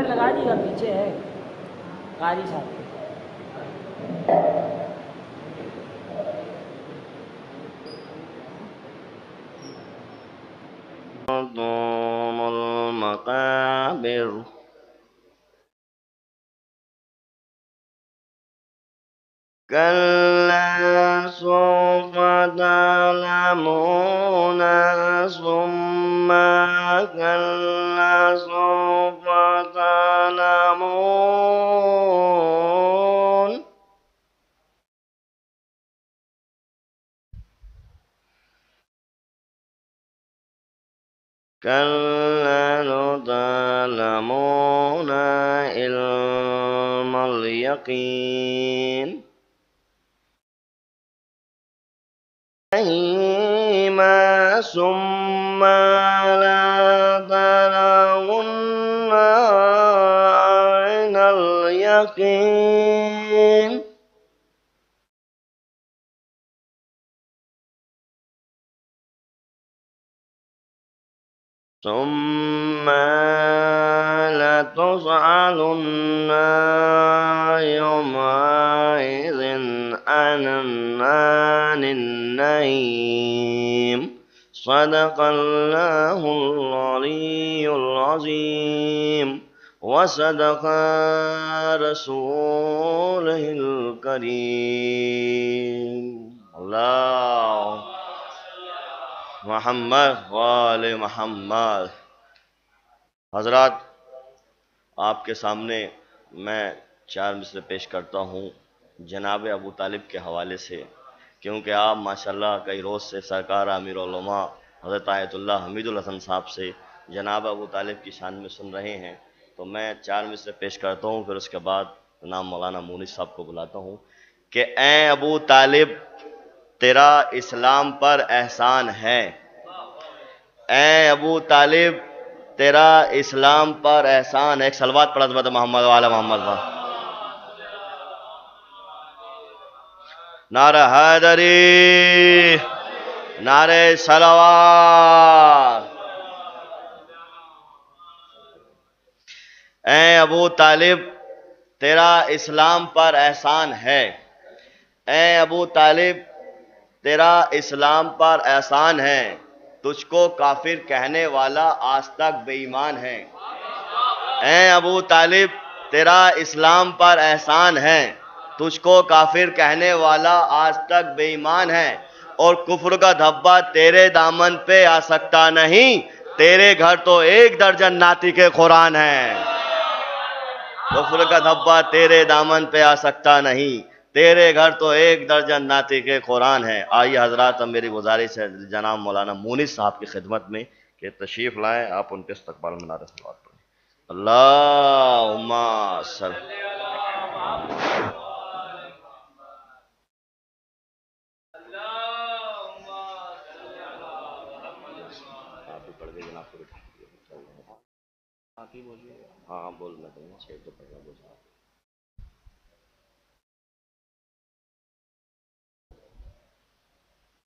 لگا دی گا، پیچھے ہے قاری صاحب. طول المقابر كلا سوف تعلمون ثم كلا سوف تعلمون كلا لو تعلمون علم اليقين ما ثم لا ترون عين اليقين ثم لتسألن يومئذ عن النعيم. صدق الله العلي العظيم وصدق رسوله الكريم. الله محمد وآل محمد. حضرات، آپ کے سامنے میں 4 مصرع پیش کرتا ہوں جناب ابو طالب کے حوالے سے، کیونکہ آپ ماشاءاللہ کئی روز سے سرکار امیر علماء حضرت آیت اللہ حمید الحسن صاحب سے جناب ابو طالب کی شان میں سن رہے ہیں، تو میں 4 مصرع پیش کرتا ہوں، پھر اس کے بعد نام مولانا مونس صاحب کو بلاتا ہوں کہ اے ابو طالب تیرا اسلام پر احسان ہے. اے ابو طالب تیرا اسلام پر احسان ہے. ایک صلوات پڑھ حضرت محمد والا محمد. نعرہ حیدری، نعرہ صلوات. اے ابو طالب تیرا اسلام پر احسان ہے. اے ابو طالب تیرا اسلام پر احسان ہے. تجھ کو کافر کہنے والا آج تک بے ایمان ہے. اے ابو طالب تیرا اسلام پر احسان ہے. تجھ کو کافر کہنے والا آج تک بے ایمان ہے. اور کفر کا دھبا تیرے دامن پہ آ سکتا نہیں. تیرے گھر تو 1 درجن ناطق قرآن ہے. کفر کا دھبا تیرے دامن پہ آ سکتا نہیں. تیرے گھر تو 1 درجن ناطق قرآن ہے. آئیے حضرات، اب میری گزارش ہے جناب مولانا مونس صاحب کی خدمت میں کہ تشریف لائیں، آپ ان کے استقبال میں نعرہ صلوات پڑھیں. اللہم صلی. آپ بھی پڑھ دیجیے، آپ کو بٹھا دیجیے. آپ ہی بولیے. ہاں بولنا تو نہیں چاہیے، تو پڑھنا بولنا.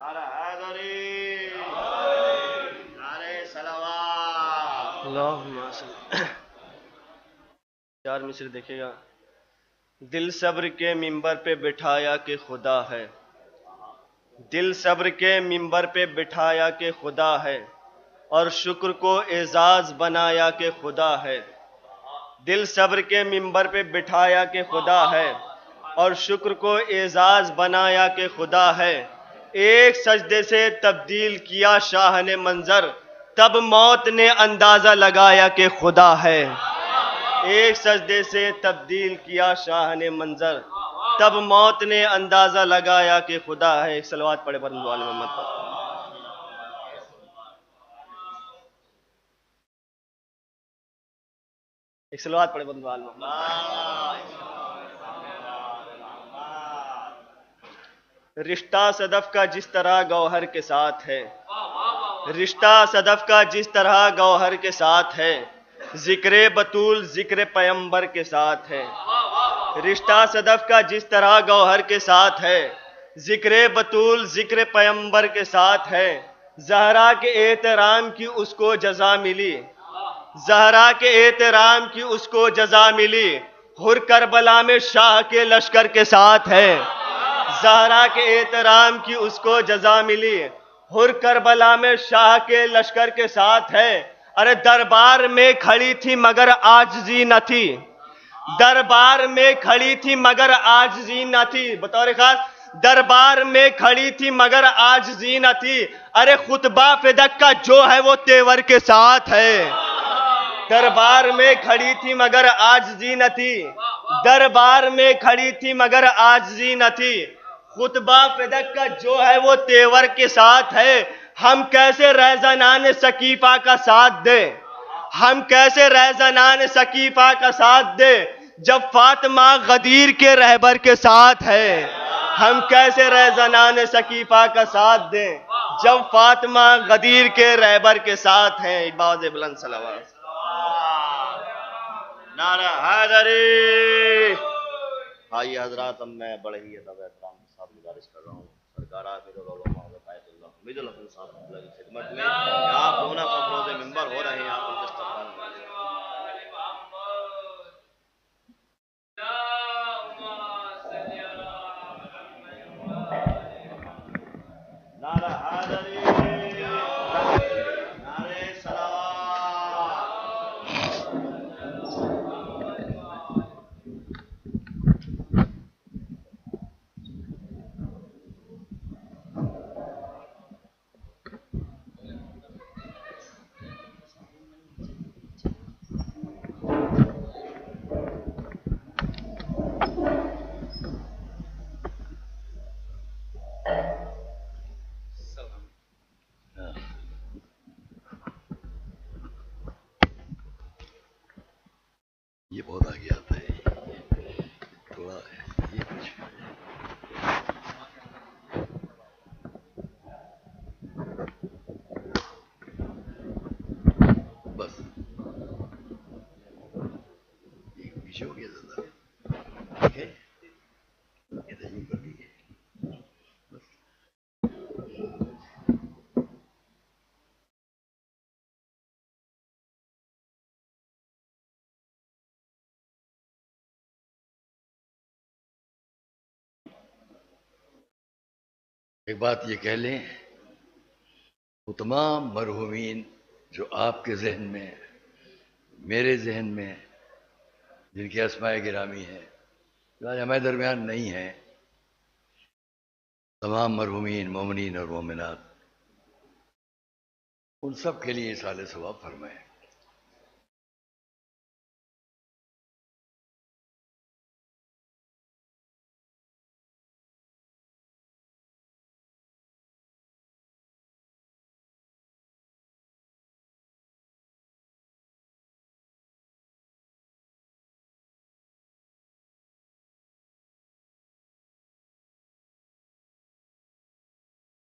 نعرہ حیدری، نعرہ صلوات. اللہم صلی. 4 مصرع دیکھے گا. دل صبر کے منبر پہ بٹھایا کہ خدا ہے. دل صبر کے منبر پہ بٹھایا کہ خدا ہے. اور شکر کو اعزاز بنایا کہ خدا ہے. دل صبر کے منبر پہ بٹھایا کہ خدا ہے. اور شکر کو اعزاز بنایا کہ خدا ہے. ایک سجدے سے تبدیل کیا شاہ نے منظر، تب موت نے اندازہ لگایا کہ خدا ہے. ایک سجدے سے تبدیل کیا شاہ نے منظر، تب موت نے اندازہ لگایا کہ خدا ہے. ایک صلوات پڑھے پر محمد پر. ایک صلوات پڑھے پر محمد. رشتہ صدف کا جس طرح گوہر کے ساتھ ہے. رشتہ صدف کا جس طرح گوہر کے ساتھ ہے. ذکر بطول ذکر پیمبر کے ساتھ ہے. رشتہ صدف کا جس طرح گوہر کے ساتھ ہے. ذکر بطول ذکر پیمبر کے ساتھ ہے. زہرا کے احترام کی اس کو جزا ملی. زہرا کے احترام کی اس کو جزا ملی، ہر کربلا میں شاہ کے لشکر کے ساتھ ہے۔ زہرا کے احترام کی اس کو جزا ملی، ہر کربلا میں شاہ کے لشکر کے ساتھ ہے۔ ارے دربار میں کھڑی تھی مگر عاجزی نہ تھی، دربار میں کھڑی تھی مگر عاجزی نہ تھی، بطور خاص دربار میں کھڑی تھی مگر عاجزی نہ تھی۔ ارے خطبہ فدق کا جو ہے وہ تیور کے ساتھ ہے۔ دربار میں کھڑی تھی مگر عاجزی نہ تھی، دربار میں کھڑی تھی مگر عاجزی نہ تھی۔ خطبہ فدق کا جو ہے وہ تیور کے ساتھ ہے۔ ہم کیسے رہزنان سقیفہ کا ساتھ دیں، ہم کیسے رہزنان سقیفہ کا ساتھ دیں جب فاطمہ غدیر کے رہبر کے ساتھ ہے۔ ہم کیسے رہزنان سقیفہ کا ساتھ دیں جب فاطمہ غدیر کے رہبر کے ساتھ ہیں۔ باز بلند صلوات۔ نعرہ حیدری۔ بھائی حضرات، اب میں بڑے ہی ادب احترام کے ساتھ گزارش کر رہا ہوں سرکار امیر العلماء وقایت اللہ حمید الحسن صاحب کی خدمت میں یہاں پونا فروز منبر ہو رہے ہیں، آپ کو استقبال میں نعرہ حیدری، نعرہ صلوات۔ یہ بہت آگے آتا ہے، تھوڑا یہ کچھ بس یہ پیچھے ہو گیا زیادہ، ٹھیک ہے، یہ تجویز کر دیجیے بس۔ ایک بات یہ کہہ لیں، وہ تمام مرحومین جو آپ کے ذہن میں، میرے ذہن میں، جن کے اسماء گرامی ہیں، جو آج ہمارے درمیان نہیں ہیں، تمام مرحومین مومنین اور مومنات، ان سب کے لیے ایصال ثواب فرمائیں۔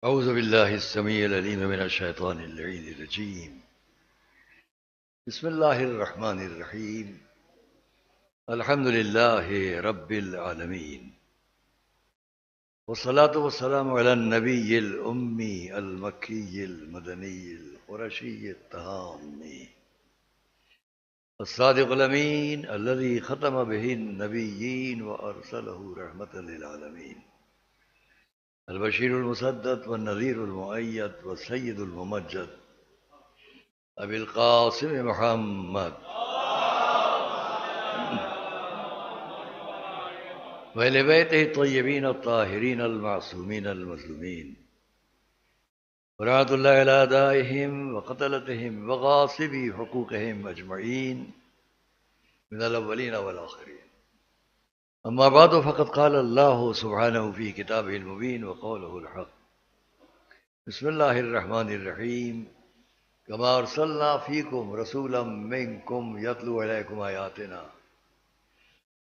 اعوذ باللہ السمیع العلیم من الشیطان اللعین الرجیم، بسم اللہ الرحمن الرحیم، الحمد للہ رب العالمین، والصلاة والسلام علی النبی الأمی المکی المدنی القرشی التہامی الصادق الامین الذي ختم به النبیین وارسلہ رحمة للعالمین، البشیر المسدد والنذیر المؤید والسید الممجد ابی القاسم محمد وأہل بیتہ الطیبین الطاہرین المعصومین المظلومین ورحمۃ اللہ علی اعدائہم وقتلتہم وغاصبی حقوقہم اجمعین من الاولین والآخرین۔ اما بعد فقد قال اللہ سبحانہ فی کتابہ المبین وقولہ الحق، بسم اللہ الرحمن الرحیم، کما ارسلنا فیکم رسولا منکم یتلو علیکم آیاتنا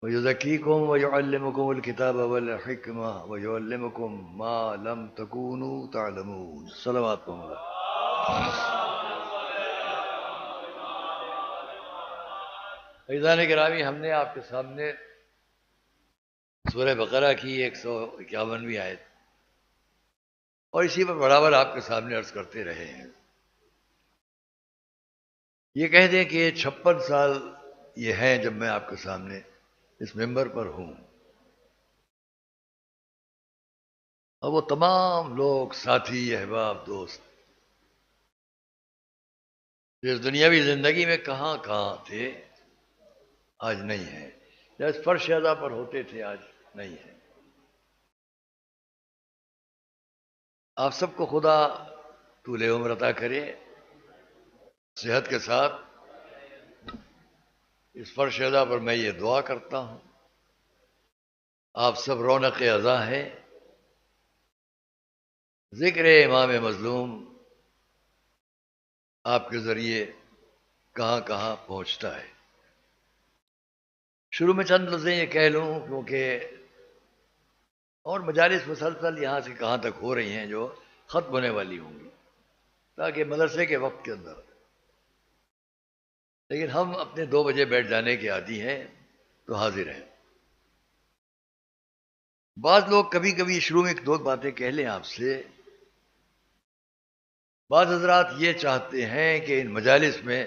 ویزکیکم ویعلمکم الکتاب والحکمہ ویعلمکم ما لم تکونوا تعلمون۔ صلوات اللہ۔ عزیزان گرامی، ہم نے آپ کے سامنے سورہ بقرہ کی 151ویں آیت اور اسی پر برابر آپ کے سامنے عرض کرتے رہے ہیں۔ یہ کہہ دیں کہ 56 سال یہ ہیں جب میں آپ کے سامنے اس ممبر پر ہوں، اور وہ تمام لوگ، ساتھی، احباب، دوست جو اس دنیاوی زندگی میں کہاں کہاں تھے آج نہیں ہیں، یا اس فرش ادا پر ہوتے تھے آج نہیں ہیں۔ آپ سب کو خدا طول عمر عطا کرے، صحت کے ساتھ۔ اس فرش ادا پر میں یہ دعا کرتا ہوں، آپ سب رونق اعضا ہیں۔ ذکر امام مظلوم آپ کے ذریعے کہاں کہاں پہنچتا ہے۔ شروع میں چند لفظیں یہ کہہ لوں، کیونکہ اور مجالس مسلسل یہاں سے کہاں تک ہو رہی ہیں جو ختم ہونے والی ہوں گی، تاکہ مدرسے کے وقت کے اندر، لیکن ہم اپنے 2 بجے بیٹھ جانے کے عادی ہیں تو حاضر ہیں۔ بعض لوگ کبھی کبھی شروع میں 1-2 باتیں کہہ لیں آپ سے۔ بعض حضرات یہ چاہتے ہیں کہ ان مجالس میں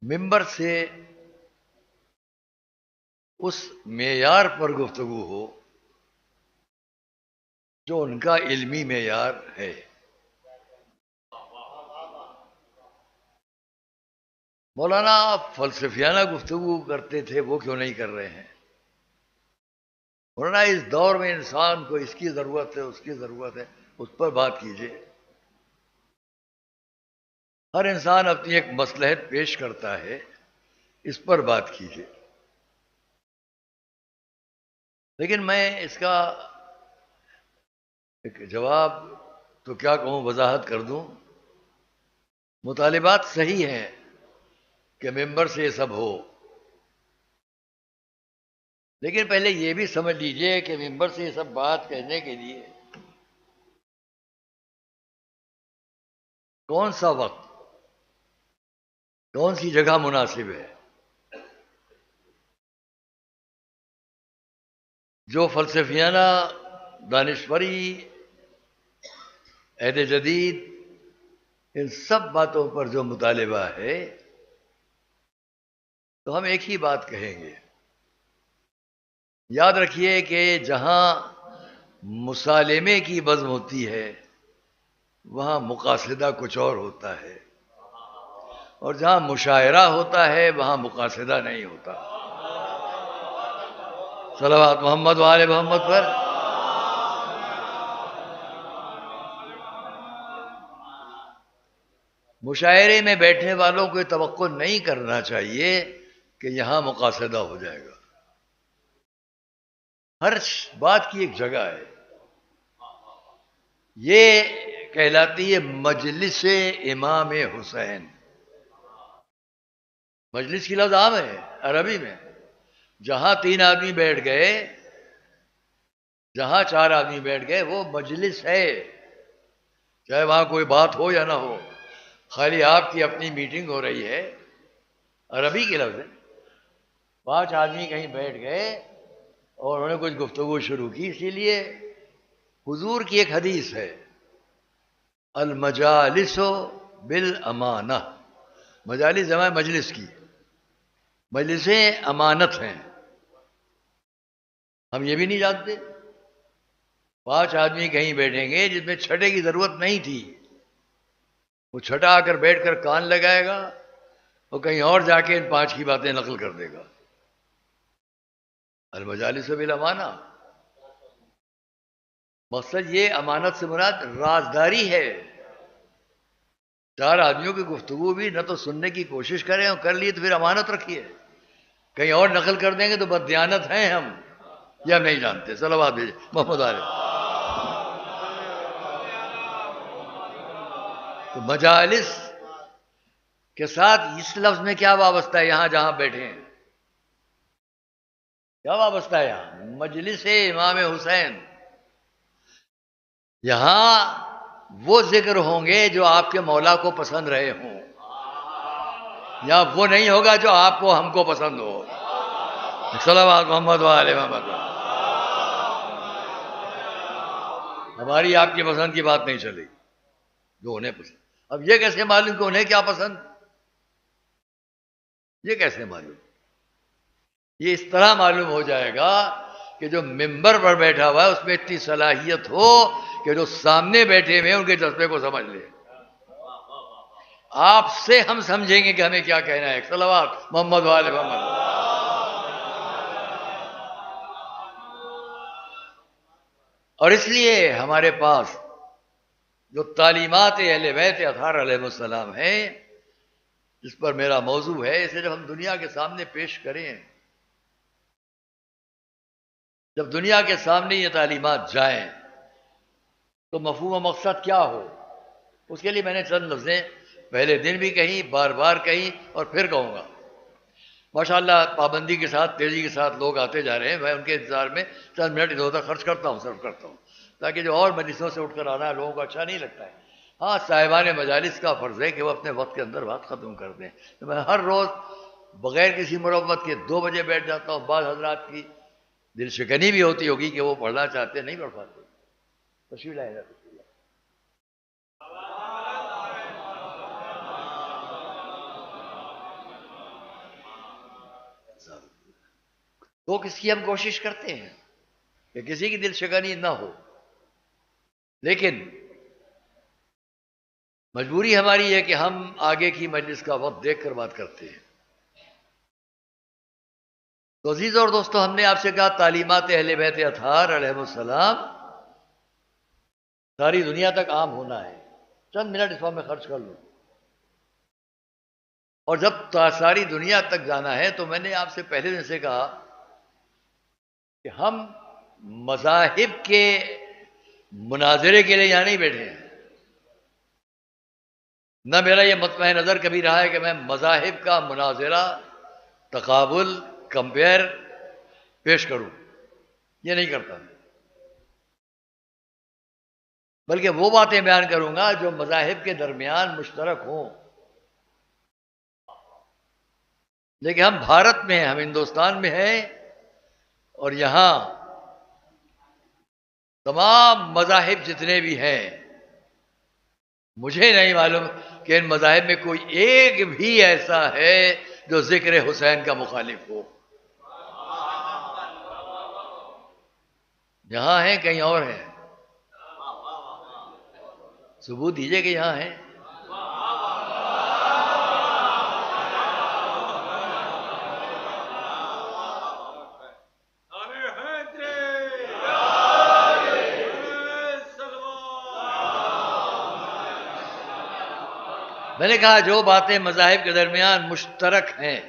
ممبر سے اس معیار پر گفتگو ہو جو ان کا علمی معیار ہے۔ مولانا فلسفیانہ گفتگو کرتے تھے، وہ کیوں نہیں کر رہے ہیں؟ مولانا اس دور میں انسان کو اس کی ضرورت ہے، اس کی ضرورت ہے، اس پر بات کیجیے۔ ہر انسان اپنی ایک مصلحت پیش کرتا ہے، اس پر بات کیجیے۔ لیکن میں اس کا ایک جواب تو کیا کہوں، وضاحت کر دوں۔ مطالبات صحیح ہیں کہ ممبر سے یہ سب ہو، لیکن پہلے یہ بھی سمجھ لیجئے کہ ممبر سے یہ سب بات کہنے کے لیے کون سا وقت، کون سی جگہ مناسب ہے۔ جو فلسفیانہ، دانشوری، عہد جدید، ان سب باتوں پر جو مطالبہ ہے، تو ہم ایک ہی بات کہیں گے۔ یاد رکھیے کہ جہاں مسالمے کی بزم ہوتی ہے وہاں مقاصدہ کچھ اور ہوتا ہے، اور جہاں مشاعرہ ہوتا ہے وہاں مقاصدہ نہیں ہوتا۔ صلوات محمد و آل محمد پر۔ مشاعرے میں بیٹھنے والوں کو یہ توقع نہیں کرنا چاہیے کہ یہاں مقاصدہ ہو جائے گا۔ ہر بات کی ایک جگہ ہے، یہ کہلاتی ہے مجلس امام حسین۔ مجلس کی لفظ عام ہے عربی میں، جہاں 3 آدمی بیٹھ گئے، جہاں 4 آدمی بیٹھ گئے، وہ مجلس ہے، چاہے وہاں کوئی بات ہو یا نہ ہو، خالی آپ کی اپنی میٹنگ ہو رہی ہے، عربی کی لفظ ہے۔ 5 آدمی کہیں بیٹھ گئے اور انہوں نے کچھ گفتگو شروع کی، اسی لیے حضور کی ایک حدیث ہے، المجالس بالامانہ۔ مجالس جمع مجلس کی، مجلسیں امانت ہیں۔ ہم یہ بھی نہیں جانتے 5 آدمی کہیں بیٹھیں گے جس میں چھٹے کی ضرورت نہیں تھی، وہ چھٹا آ کر بیٹھ کر کان لگائے گا اور کہیں اور جا کے ان 5 کی باتیں نقل کر دے گا۔ المجالس بالامانہ، مقصد یہ امانت سے مراد رازداری ہے۔ 4 آدمیوں کی گفتگو بھی نہ تو سننے کی کوشش کریں، اور کر لیے تو پھر امانت رکھیے، کہیں اور نقل کر دیں گے تو بددیانت ہیں ہم، یہ ہم نہیں جانتے۔ صلوات بھیجیں محمد علیہ۔ تو مجالس کے ساتھ اس لفظ میں کیا وابستہ ہے؟ یہاں جہاں بیٹھے ہیں کیا وابستہ ہے؟ یہاں مجلس امام حسین، یہاں وہ ذکر ہوں گے جو آپ کے مولا کو پسند رہے ہوں، یا وہ نہیں ہوگا جو آپ کو ہم کو پسند ہو۔ صلوات محمد و آل محمد۔ ہماری آپ کی پسند کی بات نہیں چلے، جو انہیں پسند۔ اب یہ کیسے معلوم کہ انہیں کیا پسند؟ یہ کیسے معلوم؟ یہ اس طرح معلوم ہو جائے گا کہ جو ممبر پر بیٹھا ہوا ہے اس میں اتنی صلاحیت ہو کہ جو سامنے بیٹھے ہوئے ان کے جذبے کو سمجھ لے. آپ سے ہم سمجھیں گے کہ ہمیں کیا کہنا ہے. صلوات محمد وآل محمد. اور اس لیے ہمارے پاس جو تعلیمات اہل بیت اطہار علیہ السلام ہیں، جس پر میرا موضوع ہے، اسے جب ہم دنیا کے سامنے پیش کریں، جب دنیا کے سامنے یہ تعلیمات جائیں تو مفہوم و مقصد کیا ہو؟ اس کے لیے میں نے چند لفظیں پہلے دن بھی کہیں، بار بار کہیں اور پھر کہوں گا. ماشاءاللہ پابندی کے ساتھ، تیزی کے ساتھ لوگ آتے جا رہے ہیں. میں ان کے انتظار میں چند منٹ ادھر ادھر خرچ کرتا ہوں، صرف کرتا ہوں، تاکہ جو اور مجلسوں سے اٹھ کر آنا ہے لوگوں کو اچھا نہیں لگتا ہے. ہاں، صاحبان مجالس کا فرض ہے کہ وہ اپنے وقت کے اندر بات ختم کر دیں. تو میں ہر روز بغیر کسی مروت کے 2 بجے بیٹھ جاتا ہوں. بعض حضرات کی دل شکنی بھی ہوتی ہوگی کہ وہ پڑھنا چاہتے، نہیں پڑھ پاتے. تشریف لائے گا. تو کس کی ہم کوشش کرتے ہیں کہ کسی کی دل شکنی نہ ہو، لیکن مجبوری ہماری ہے کہ ہم آگے کی مجلس کا وقت دیکھ کر بات کرتے ہیں. تو عزیزوں اور دوستو، ہم نے آپ سے کہا تعلیمات اہل بیت اطہار علیہ السلام ساری دنیا تک عام ہونا ہے. چند منٹ اس وقت میں خرچ کر لوں. اور جب ساری دنیا تک جانا ہے تو میں نے آپ سے پہلے دن سے کہا کہ ہم مذاہب کے مناظرے کے لیے یہاں نہیں بیٹھے ہیں. نہ میرا یہ مطمئن نظر کبھی رہا ہے کہ میں مذاہب کا مناظرہ، تقابل، کمپیئر پیش کروں. یہ نہیں کرتا، بلکہ وہ باتیں بیان کروں گا جو مذاہب کے درمیان مشترک ہوں. لیکن ہم بھارت میں ہیں، ہم ہندوستان میں ہیں، اور یہاں تمام مذاہب جتنے بھی ہیں، مجھے نہیں معلوم کہ ان مذاہب میں کوئی ایک بھی ایسا ہے جو ذکر حسین کا مخالف ہو. یہاں ہیں، کہیں اور ہیں؟ ثبوت دیجئے کہ یہاں ہیں. میں نے کہا جو باتیں مذاہب کے درمیان مشترک ہیں،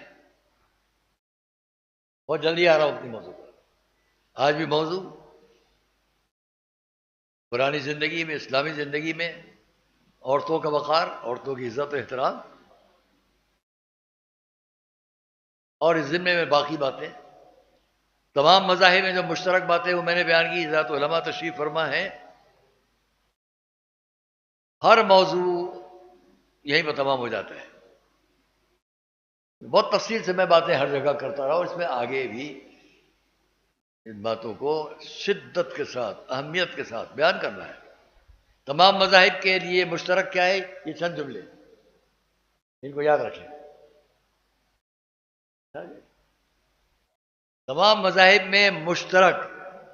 بہت جلدی آ رہا ہوں اپنی موضوع پر. آج بھی موضوع پرانی زندگی میں، اسلامی زندگی میں عورتوں کا وقار، عورتوں کی عزت و احترام، اور اس ضمن میں باقی باتیں. تمام مذاہب میں جو مشترک باتیں وہ میں نے بیان کی. ذات علماء تشریف فرما ہے. ہر موضوع یہیں پر تمام ہو جاتا ہے. بہت تفصیل سے میں باتیں ہر جگہ کرتا رہا، اور اس میں آگے بھی ان باتوں کو شدت کے ساتھ، اہمیت کے ساتھ بیان کرنا ہے. تمام مذاہب کے لیے مشترک کیا ہے؟ یہ چند جملے، ان کو یاد رکھیں. تمام مذاہب میں مشترک.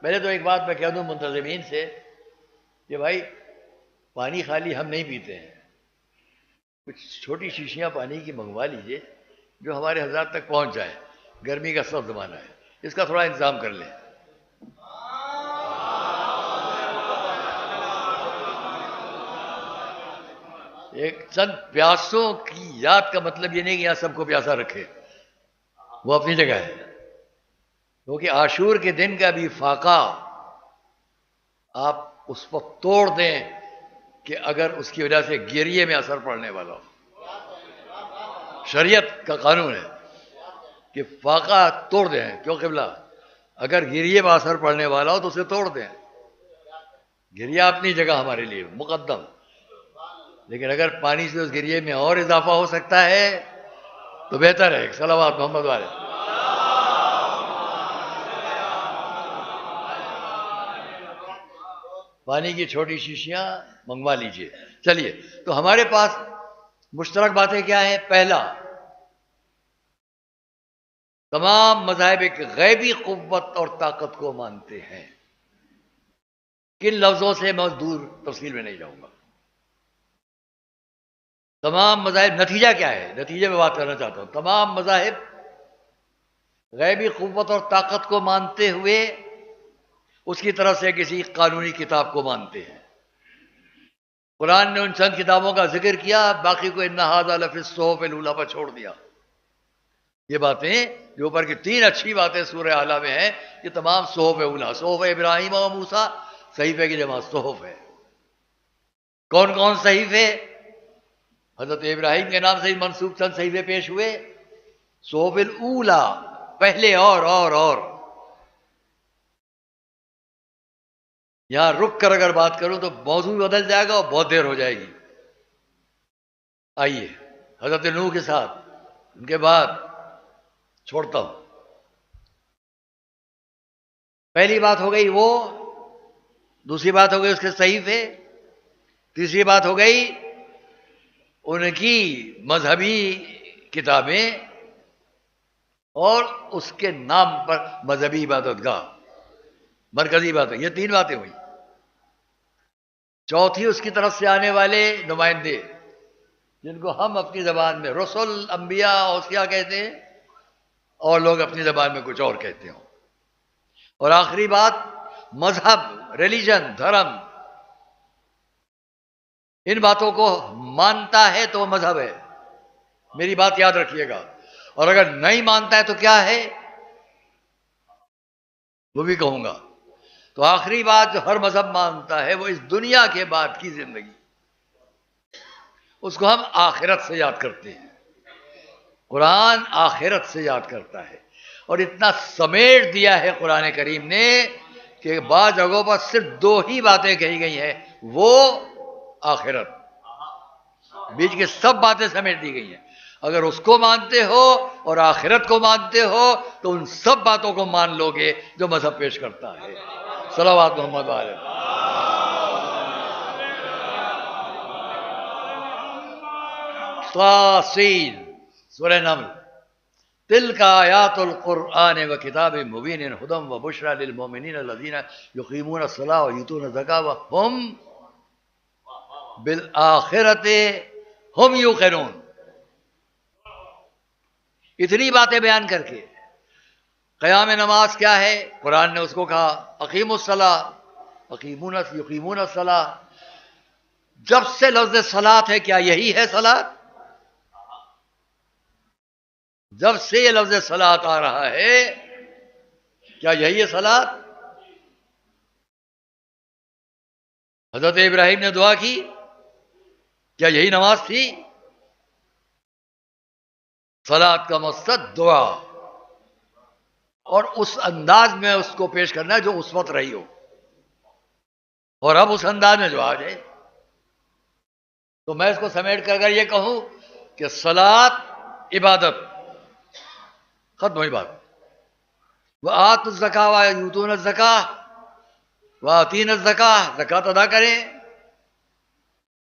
پہلے تو ایک بات میں کہہ دوں منتظمین سے کہ بھائی پانی خالی ہم نہیں پیتے ہیں. کچھ چھوٹی شیشیاں پانی کی منگوا لیجئے جو ہمارے حضرات تک پہنچ جائے. گرمی کا سخت زمانہ ہے، اس کا تھوڑا انتظام کر لیں. ایک چند پیاسوں کی یاد کا مطلب یہ نہیں کہ یہاں سب کو پیاسا رکھے، وہ اپنی جگہ ہے. کیونکہ عاشور کے دن کا بھی فاقہ آپ اس وقت توڑ دیں کہ اگر اس کی وجہ سے گریے میں اثر پڑنے والا ہو. شریعت کا قانون ہے کہ فاقہ توڑ دیں. کیوں قبلہ؟ اگر گریے میں اثر پڑنے والا ہو تو اسے توڑ دیں. گریہ اپنی جگہ ہمارے لیے مقدم، لیکن اگر پانی سے اس گریے میں اور اضافہ ہو سکتا ہے تو بہتر ہے. صلوات محمد والے. پانی کی چھوٹی شیشیاں منگوا لیجئے. چلیے، تو ہمارے پاس مشترک باتیں کیا ہیں؟ پہلا، تمام مذاہب ایک غیبی قوت اور طاقت کو مانتے ہیں. کن لفظوں سے میں دور تفصیل میں نہیں جاؤں گا. تمام مذاہب، نتیجہ کیا ہے؟ نتیجے میں بات کرنا چاہتا ہوں. تمام مذاہب غیبی قوت اور طاقت کو مانتے ہوئے اس کی طرف سے کسی قانونی کتاب کو مانتے ہیں. قرآن نے ان چند کتابوں کا ذکر کیا، باقی کو ان ھذا لفی الصحف الاولی پر چھوڑ دیا. یہ باتیں جو اوپر کی 3 اچھی باتیں سورہ اعلیٰ میں ہیں، یہ تمام صحف اولی، صحف ابراہیم و موسیٰ، صحیفے کی جمع صحف ہے. کون کون صحیفے؟ حضرت ابراہیم کے نام سے منسوب چند صحیفے پیش ہوئے. صحف الاولی، پہلے اور یہاں رک کر اگر بات کروں تو موضوع بدل جائے گا اور بہت دیر ہو جائے گی. آئیے حضرت نوح کے ساتھ، ان کے بعد چھوڑتا ہوں. پہلی بات ہو گئی وہ، دوسری بات ہو گئی اس کے صحیفے، تیسری بات ہو گئی ان کی مذہبی کتابیں اور اس کے نام پر مذہبی عبادت گاہ، مرکزی باتیں. یہ 3 باتیں ہوئی. چوتھی اس کی طرف سے آنے والے نمائندے، جن کو ہم اپنی زبان میں رسل، انبیاء، اوصیاء کہتے ہیں، اور لوگ اپنی زبان میں کچھ اور کہتے ہوں. اور آخری بات، مذہب، ریلیجن، دھرم، ان باتوں کو مانتا ہے تو وہ مذہب ہے. میری بات یاد رکھیے گا. اور اگر نہیں مانتا ہے تو کیا ہے وہ بھی کہوں گا. تو آخری بات جو ہر مذہب مانتا ہے وہ اس دنیا کے بعد کی زندگی، اس کو ہم آخرت سے یاد کرتے ہیں. قرآن آخرت سے یاد کرتا ہے. اور اتنا سمیٹ دیا ہے قرآن کریم نے کہ بعض جگہوں پر صرف 2 ہی باتیں کہی گئی ہیں، وہ آخرت. بیچ کے سب باتیں سمیٹ دی گئی ہیں. اگر اس کو مانتے ہو اور آخرت کو مانتے ہو تو ان سب باتوں کو مان لو گے جو مذہب پیش کرتا ہے. صلوات محمد علیہ. طاسین، سورہ نمل. تلک آیات القرآن و کتاب مبین ہدی و بشری للمؤمنین الذین یقیمون الصلاۃ و یؤتون الزکاۃ وهم بالآخرۃ هم یوقنون. اتنی باتیں بیان کر کے قیام نماز کیا ہے؟ قرآن نے اس کو کہا اقیموا الصلاۃ، یقیمون الصلاۃ. جب سے لفظ صلاۃ ہے، کیا یہی ہے صلاۃ؟ جب سے یہ لفظ صلاۃ آ رہا ہے، کیا یہی ہے صلاۃ؟ حضرت ابراہیم نے دعا کی، کیا یہی نماز تھی؟ صلاۃ کا مقصد دعا، اور اس انداز میں اس کو پیش کرنا ہے جو اس وقت رہی ہو. اور اب اس انداز میں جو آ جائے. تو میں اس کو سمیٹ کر اگر یہ کہوں کہ صلاۃ عبادت، ختم ہوئی بات. وآتوا الزکاۃ ویؤتون الزکاۃ وآتین الزکاۃ، زکوٰۃ ادا کریں.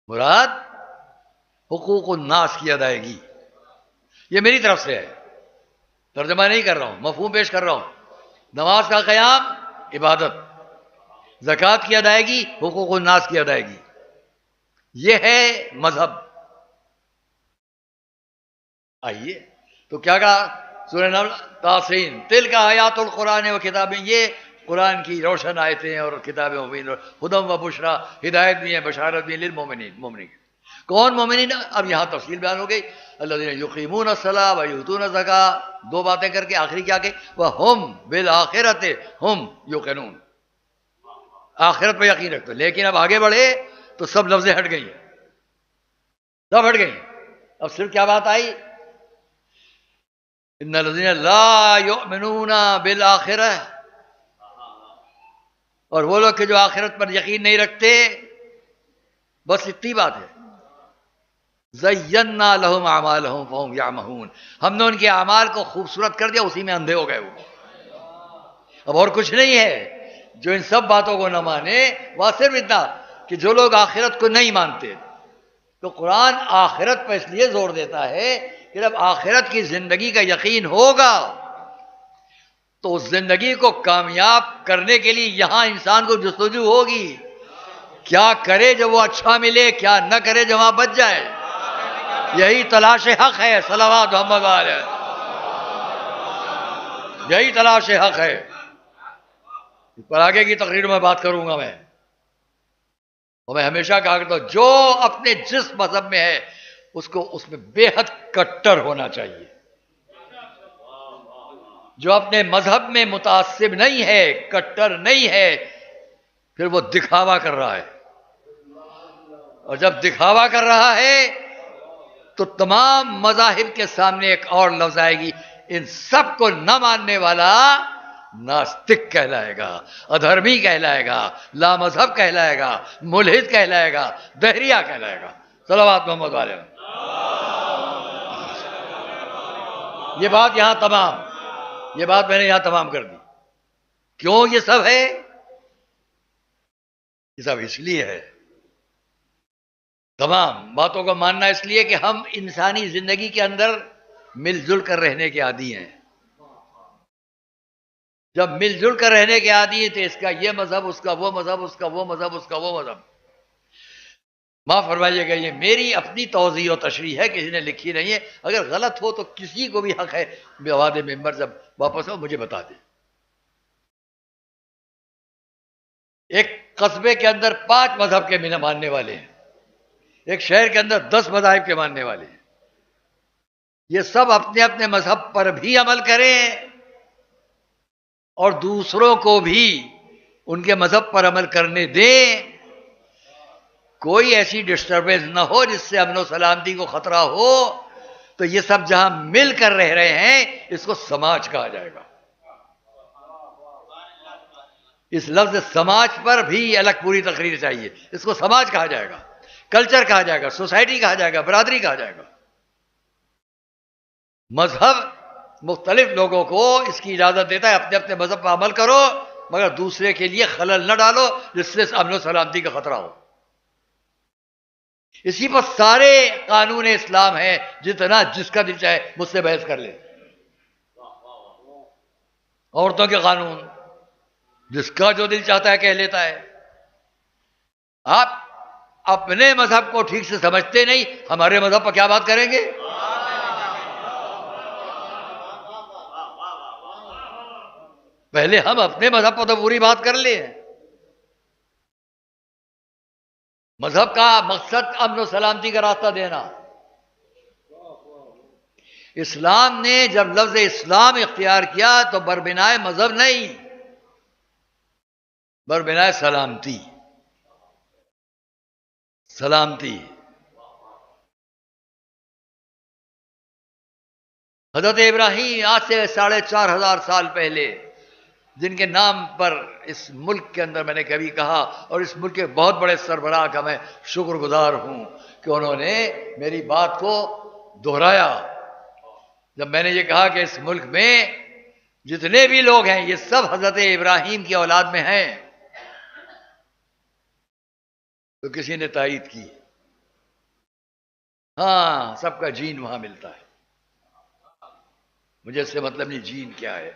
مراد حقوق الناس کی ادائیگی. یہ میری طرف سے ہے، ترجمہ نہیں کر رہا ہوں، مفہوم پیش کر رہا ہوں. نماز کا قیام عبادت، زکوٰۃ کی ادائیگی حقوق الناس کی ادائیگی، یہ ہے مذہب. آئیے تو کیا کہا سورہ نمل؟ طاسین تلک آیات القرآن و کتابیں، یہ قرآن کی روشن آیتیں اور کتابیں مبین، ہدی و بشری، ہدایت بھی ہے، بشارت بھی ہے للمؤمنین، مومنین. کون مومنین؟ اب یہاں تفصیل بیان ہو گئی. الذین یقیمون الصلاۃ و یؤتون الزکاۃ، 2 باتیں کر کے آخری کیا کہ وہم بالآخرۃ ہم یوقنون، آخرت پہ یقین رکھتے. لیکن اب آگے بڑھے تو سب لفظیں ہٹ گئی ہیں، سب ہٹ گئی. اب صرف کیا بات آئی؟ ان الذین لا یؤمنون بالآخرہ، اور وہ لوگ کہ جو آخرت پر یقین نہیں رکھتے. بس اتنی بات ہے. زینا لہم اعمالہم فہم یعمہون، ہم نے ان کے اعمال کو خوبصورت کر دیا، اسی میں اندھے ہو گئے وہ. اب اور کچھ نہیں ہے. جو ان سب باتوں کو نہ مانے، وہ صرف اتنا کہ جو لوگ آخرت کو نہیں مانتے، تو قرآن آخرت پر اس لیے زور دیتا ہے کہ جب آخرت کی زندگی کا یقین ہوگا تو اس زندگی کو کامیاب کرنے کے لیے یہاں انسان کو جستجو ہوگی، کیا کرے جو وہ اچھا ملے، کیا نہ کرے جو وہاں بچ جائے۔ یہی تلاش حق ہے، صلوات محمد علیہ، یہی تلاش حق ہے۔ پر آگے کی تقریر میں بات کروں گا میں، اور میں ہمیشہ کہا کرتا ہوں جو اپنے جس مذہب میں ہے اس کو اس میں بے حد کٹر ہونا چاہیے۔ جو اپنے مذہب میں متعصب نہیں ہے، کٹر نہیں ہے، پھر وہ دکھاوا کر رہا ہے، اور جب دکھاوا کر رہا ہے تو تمام مذاہب کے سامنے ایک اور لفظ آئے گی، ان سب کو نہ ماننے والا ناستک کہلائے گا، ادھرمی کہلائے گا، لا مذہب کہلائے گا، ملحد کہلائے گا، دہریہ کہلائے گا۔ صلوات محمد علیہ۔ یہ بات یہاں تمام، یہ بات میں نے یہاں تمام کر دی۔ کیوں یہ سب ہے؟ یہ سب اس لیے ہے، تمام باتوں کو ماننا اس لیے کہ ہم انسانی زندگی کے اندر مل جل کر رہنے کے عادی ہیں۔ جب مل جل کر رہنے کے عادی ہیں تو اس کا یہ مذہب، اس کا وہ مذہب، اس کا وہ مذہب، اس کا وہ مذہب۔ معاف فرمائیے گا، یہ میری اپنی توضیح و تشریح ہے، کسی نے لکھی نہیں ہے۔ اگر غلط ہو تو کسی کو بھی حق ہے بواد ممبر جب واپس ہو مجھے بتا دیں۔ ایک قصبے کے اندر 5 مذہب کے ماننے والے ہیں، ایک شہر کے اندر 10 مذاہب کے ماننے والے ہیں۔ یہ سب اپنے اپنے مذہب پر بھی عمل کریں اور دوسروں کو بھی ان کے مذہب پر عمل کرنے دیں، کوئی ایسی ڈسٹربنس نہ ہو جس سے امن و سلامتی کو خطرہ ہو، تو یہ سب جہاں مل کر رہ رہے ہیں اس کو سماج کہا جائے گا۔ اس لفظ سماج پر بھی الگ پوری تقریر چاہیے، اس کو سماج کہا جائے گا، کلچر کہا جائے گا، سوسائٹی کہا جائے گا، برادری کہا جائے گا۔ مذہب مختلف لوگوں کو اس کی اجازت دیتا ہے اپنے اپنے مذہب پر عمل کرو، مگر دوسرے کے لیے خلل نہ ڈالو جس سے امن و سلامتی کا خطرہ ہو۔ اسی پر سارے قانون اسلام ہیں، جتنا جس کا دل چاہے مجھ سے بحث کر لے۔ عورتوں کے قانون جس کا جو دل چاہتا ہے کہہ لیتا ہے۔ آپ اپنے مذہب کو ٹھیک سے سمجھتے نہیں، ہمارے مذہب پر کیا بات کریں گے؟ پہلے ہم اپنے مذہب پر تو پوری بات کر لیں۔ مذہب کا مقصد امن و سلامتی کا راستہ دینا۔ اسلام نے جب لفظ اسلام اختیار کیا تو بربنائے مذہب نہیں، بربنائے سلامتی، سلامتی۔ حضرت ابراہیم آج سے 4,500 سال پہلے، جن کے نام پر اس ملک کے اندر میں نے کبھی کہا، اور اس ملک کے بہت بڑے سربراہ کا میں شکر گزار ہوں کہ انہوں نے میری بات کو دہرایا۔ جب میں نے یہ کہا کہ اس ملک میں جتنے بھی لوگ ہیں یہ سب حضرت ابراہیم کی اولاد میں ہیں، تو کسی نے تائید کی، ہاں سب کا جین وہاں ملتا ہے۔ مجھے اس سے مطلب نہیں جین کیا ہے،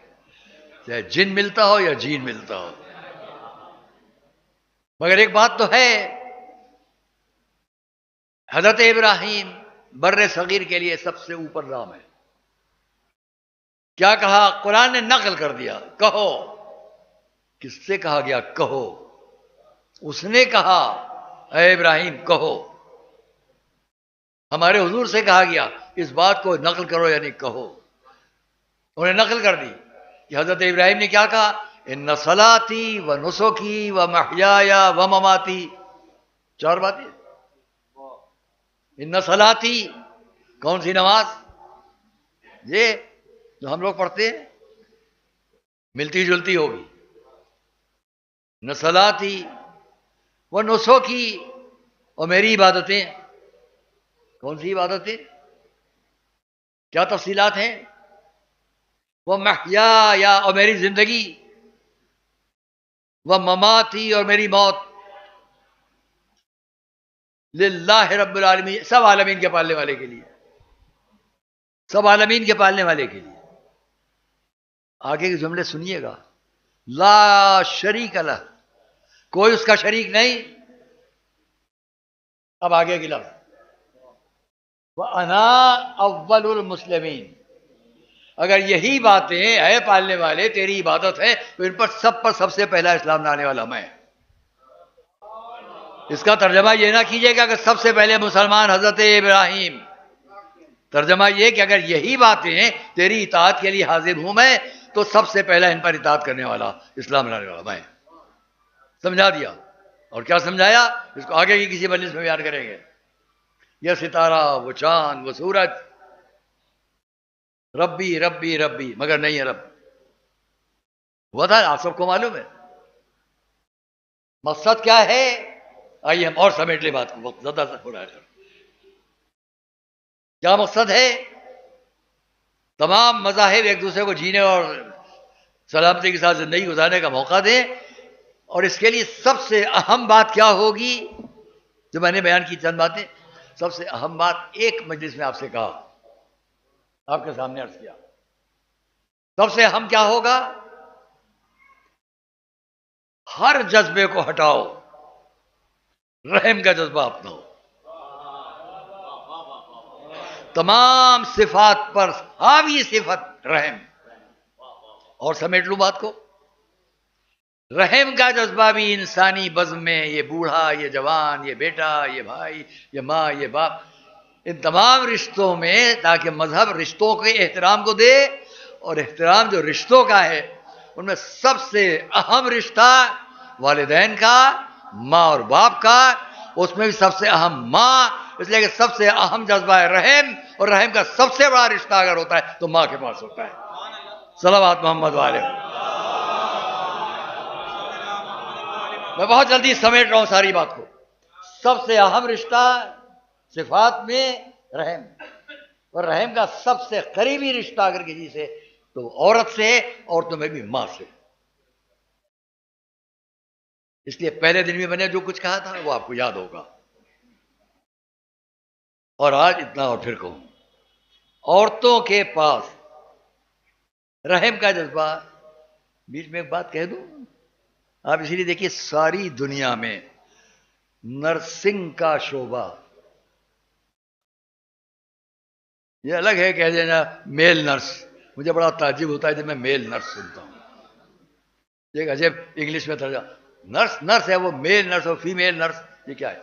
چاہے جن ملتا ہو یا جین ملتا ہو، مگر ایک بات تو ہے، حضرت ابراہیم بر صغیر کے لیے سب سے اوپر نام ہے۔ کیا کہا؟ قرآن نے نقل کر دیا، کہو۔ کس سے کہا گیا کہو؟ اس نے کہا اے ابراہیم کہو۔ ہمارے حضور سے کہا گیا اس بات کو نقل کرو، یعنی کہو۔ انہوں نے نقل کر دی کہ حضرت ابراہیم نے کیا کہا؟ ان صلاتی و نسکی و محیای و مماتی، 4 باتیں۔ ان صلاتی، کون سی نماز؟ یہ جو ہم لوگ پڑھتے ہیں، ملتی جلتی ہوگی۔ ان صلاتی و نسکی، اور میری عبادتیں، کون سی عبادتیں؟ کیا تفصیلات ہیں؟ وہ محیای، اور میری زندگی، وہ مماتی، اور میری موت۔ للہ رب العالمین، سب عالمین کے پالنے والے کے لیے، سب عالمین کے پالنے والے کے لیے۔ آگے کے جملے سنیے گا، لا شریک لہ، کوئی اس کا شریک نہیں۔ اب آگے کی لفظ وَأَنَا أَوَّلُ الْمُسْلِمِينَ، اگر یہی باتیں اے پالنے والے تیری عبادت ہے تو ان پر سب سے پہلا اسلام لانے والا میں۔ اس کا ترجمہ یہ نہ کیجیے گا کہ سب سے پہلے مسلمان حضرت ابراہیم، ترجمہ یہ کہ اگر یہی باتیں تیری اطاعت کے لیے حاضر ہوں میں تو سب سے پہلا ان پر اطاعت کرنے والا، اسلام لانے والا میں۔ سمجھا دیا۔ اور کیا سمجھایا؟ اس کو آگے کی کسی مجلس میں بیان کریں گے۔ یہ ستارہ، وہ چاند، وہ سورج، ربی ربی ربی، مگر نہیں ہے رب۔ ہوا تھا، آپ سب کو معلوم ہے۔ مقصد کیا ہے؟ آئیے ہم اور سمیٹ لیں بات کو، وقت زیادہ ہو رہا ہے۔ کیا مقصد ہے؟ تمام مذاہب ایک دوسرے کو جینے اور سلامتی کے ساتھ زندگی گزارنے کا موقع دیں، اور اس کے لیے سب سے اہم بات کیا ہوگی؟ جو میں نے بیان کی چند باتیں، سب سے اہم بات ایک مجلس میں آپ سے کہا، آپ کے سامنے عرض کیا، سب سے اہم کیا ہوگا؟ ہر جذبے کو ہٹاؤ، رحم کا جذبہ اپناؤ، تمام صفات پر حاوی صفت رحم۔ اور سمیٹ لوں بات کو، رحم کا جذبہ بھی انسانی بزم میں، یہ بوڑھا، یہ جوان، یہ بیٹا، یہ بھائی، یہ ماں، یہ باپ، ان تمام رشتوں میں، تاکہ مذہب رشتوں کے احترام کو دے، اور احترام جو رشتوں کا ہے ان میں سب سے اہم رشتہ والدین کا، ماں اور باپ کا، اس میں بھی سب سے اہم ماں، اس لیے کہ سب سے اہم جذبہ ہے رحم، اور رحم کا سب سے بڑا رشتہ اگر ہوتا ہے تو ماں کے پاس ہوتا ہے۔ صلوات محمد والے۔ میں بہت جلدی سمیٹ رہا ہوں ساری بات کو۔ سب سے اہم رشتہ صفات میں رحم، اور رحم کا سب سے قریبی رشتہ اگر کسی سے تو عورت سے، عورتوں میں بھی ماں سے۔ اس لیے پہلے دن میں میں نے جو کچھ کہا تھا وہ آپ کو یاد ہوگا، اور آج اتنا اور پھر کہوں، عورتوں کے پاس رحم کا جذبہ۔ بیچ میں ایک بات کہہ دوں، آپ اسی لیے دیکھیے ساری دنیا میں نرسنگ کا شعبہ، یہ الگ ہے کہہ دینا میل نرس، مجھے بڑا تعجب ہوتا ہے جب میں میل نرس سنتا ہوں، ایک عجیب انگلش میں ترجمہ، نرس نرس ہے وہ، میل نرس اور فیمیل نرس، یہ کیا ہے؟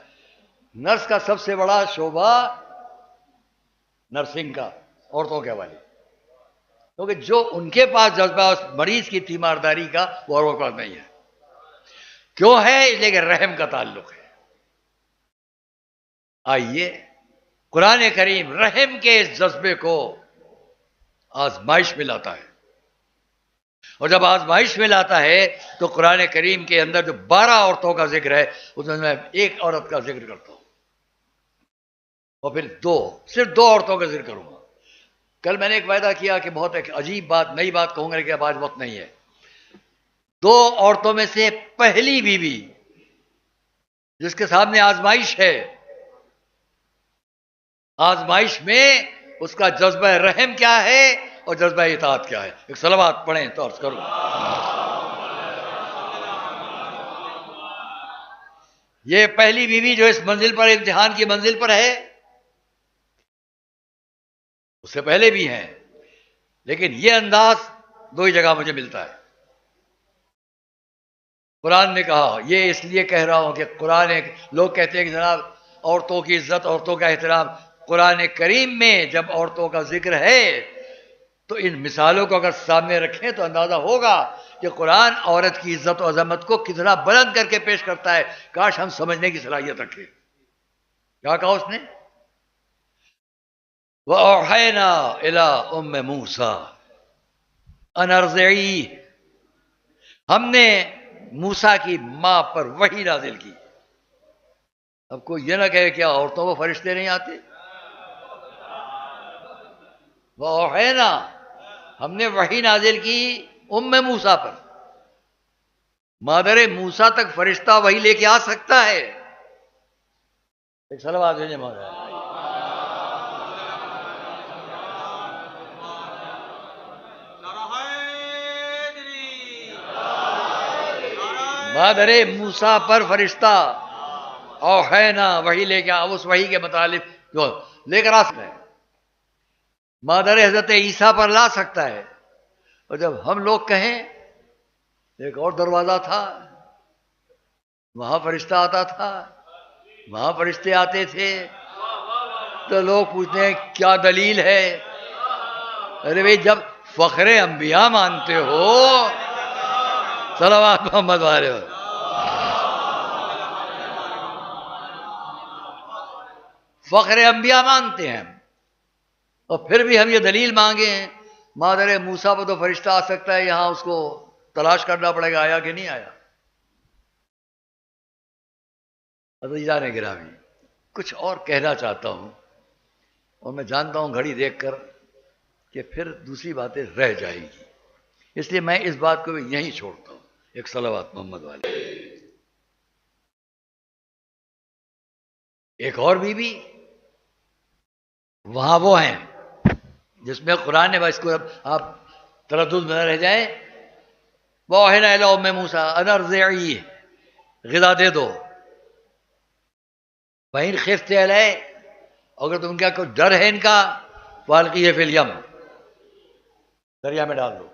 نرس کا سب سے بڑا شعبہ نرسنگ کا، عورتوں کے حوالے، کیونکہ جو ان کے پاس جذبہ اس مریض کی تیمارداری کا وہ اوروں کے پاس نہیں ہے۔ کیوں ہے؟ اس لیے کہ رحم کا تعلق ہے۔ آئیے قرآن کریم رحم کے اس جذبے کو آزمائش میں لاتا ہے، اور جب آزمائش میں لاتا ہے تو قرآن کریم کے اندر جو 12 عورتوں کا ذکر ہے اس میں ایک عورت کا ذکر کرتا ہوں، اور پھر صرف دو عورتوں کا ذکر کروں گا۔ کل میں نے ایک وعدہ کیا کہ بہت ایک عجیب بات، نئی بات کہوں گا، کہ اب آج وقت نہیں ہے۔ 2 عورتوں میں سے پہلی بیوی جس کے سامنے آزمائش ہے، آزمائش میں اس کا جذبہ رحم کیا ہے اور جذبہ اطاعت کیا ہے؟ ایک صلوات پڑھیں تو عرض کروں۔ یہ پہلی بیوی جو اس منزل پر، امتحان کی منزل پر ہے، اس سے پہلے بھی ہیں، لیکن یہ انداز 2 ہی جگہ مجھے ملتا ہے۔ قرآن نے کہا، یہ اس لیے کہہ رہا ہوں کہ قرآن، لوگ کہتے ہیں کہ جناب عورتوں کی عزت، عورتوں کا احترام، قرآن کریم میں جب عورتوں کا ذکر ہے تو ان مثالوں کو اگر سامنے رکھیں تو اندازہ ہوگا کہ قرآن عورت کی عزت و عظمت کو کتنا بلند کر کے پیش کرتا ہے۔ کاش ہم سمجھنے کی صلاحیت رکھیں۔ کیا کہا اس نے؟ وَأَوْحَيْنَا إِلَىٰ أُمِّ مُوسَىٰ أَنْ أَرْضِعِيهِ، ہم نے موسیٰ کی ماں پر وحی نازل کی۔ اب کوئی یہ نہ کہے کیا عورتوں کو فرشتے نہیں آتے؟ وَأَوْحَيْنَا، ہم نے وحی نازل کی موسیٰ پر۔ مادر موسیٰ تک فرشتہ وحی لے کے آ سکتا ہے، ایک صلوات بھیجیں مولا. مادر موسیٰ پر فرشتہ اوحینا وحی لے کے اس وحی کے مطالب جو لے کر آ سکتا ہے، مادر حضرت عیسیٰ پر لا سکتا ہے. اور جب ہم لوگ کہیں ایک اور دروازہ تھا، وہاں فرشتہ آتا تھا، وہاں فرشتے آتے تھے، تو لوگ پوچھتے ہیں کیا دلیل ہے؟ ارے بھائی جب فخر انبیاء مانتے ہو، صلوات محمد والے ہو، فخر انبیاء مانتے ہیں، اور پھر بھی ہم یہ دلیل مانگے ہیں مادر موسیٰ پر تو فرشتہ آ سکتا ہے، یہاں اس کو تلاش کرنا پڑے گا آیا کہ نہیں آیا. عزیزان گرامی، کچھ اور کہنا چاہتا ہوں، اور میں جانتا ہوں گھڑی دیکھ کر کہ پھر دوسری باتیں رہ جائیں گی، اس لیے میں اس بات کو بھی یہیں چھوڑتا ہوں. ایک صلوات محمد والے. ایک اور بیوی وہاں وہ ہیں جس میں قرآن نے، اس کو آپ تردد میں نہ رہ جائیں، وَأَوْحَيْنَا إِلَىٰ أُمِّ مُوسَىٰ أَنْ أَرْضِعِيهِ، غذا دے دو. وَإِنْ خِفْتِ عَلَيْهِ، اگر تم کیا کوئی ڈر ہے ان کا، فَأَلْقِيهِ فِي الْيَمِّ، دریا میں ڈال دو.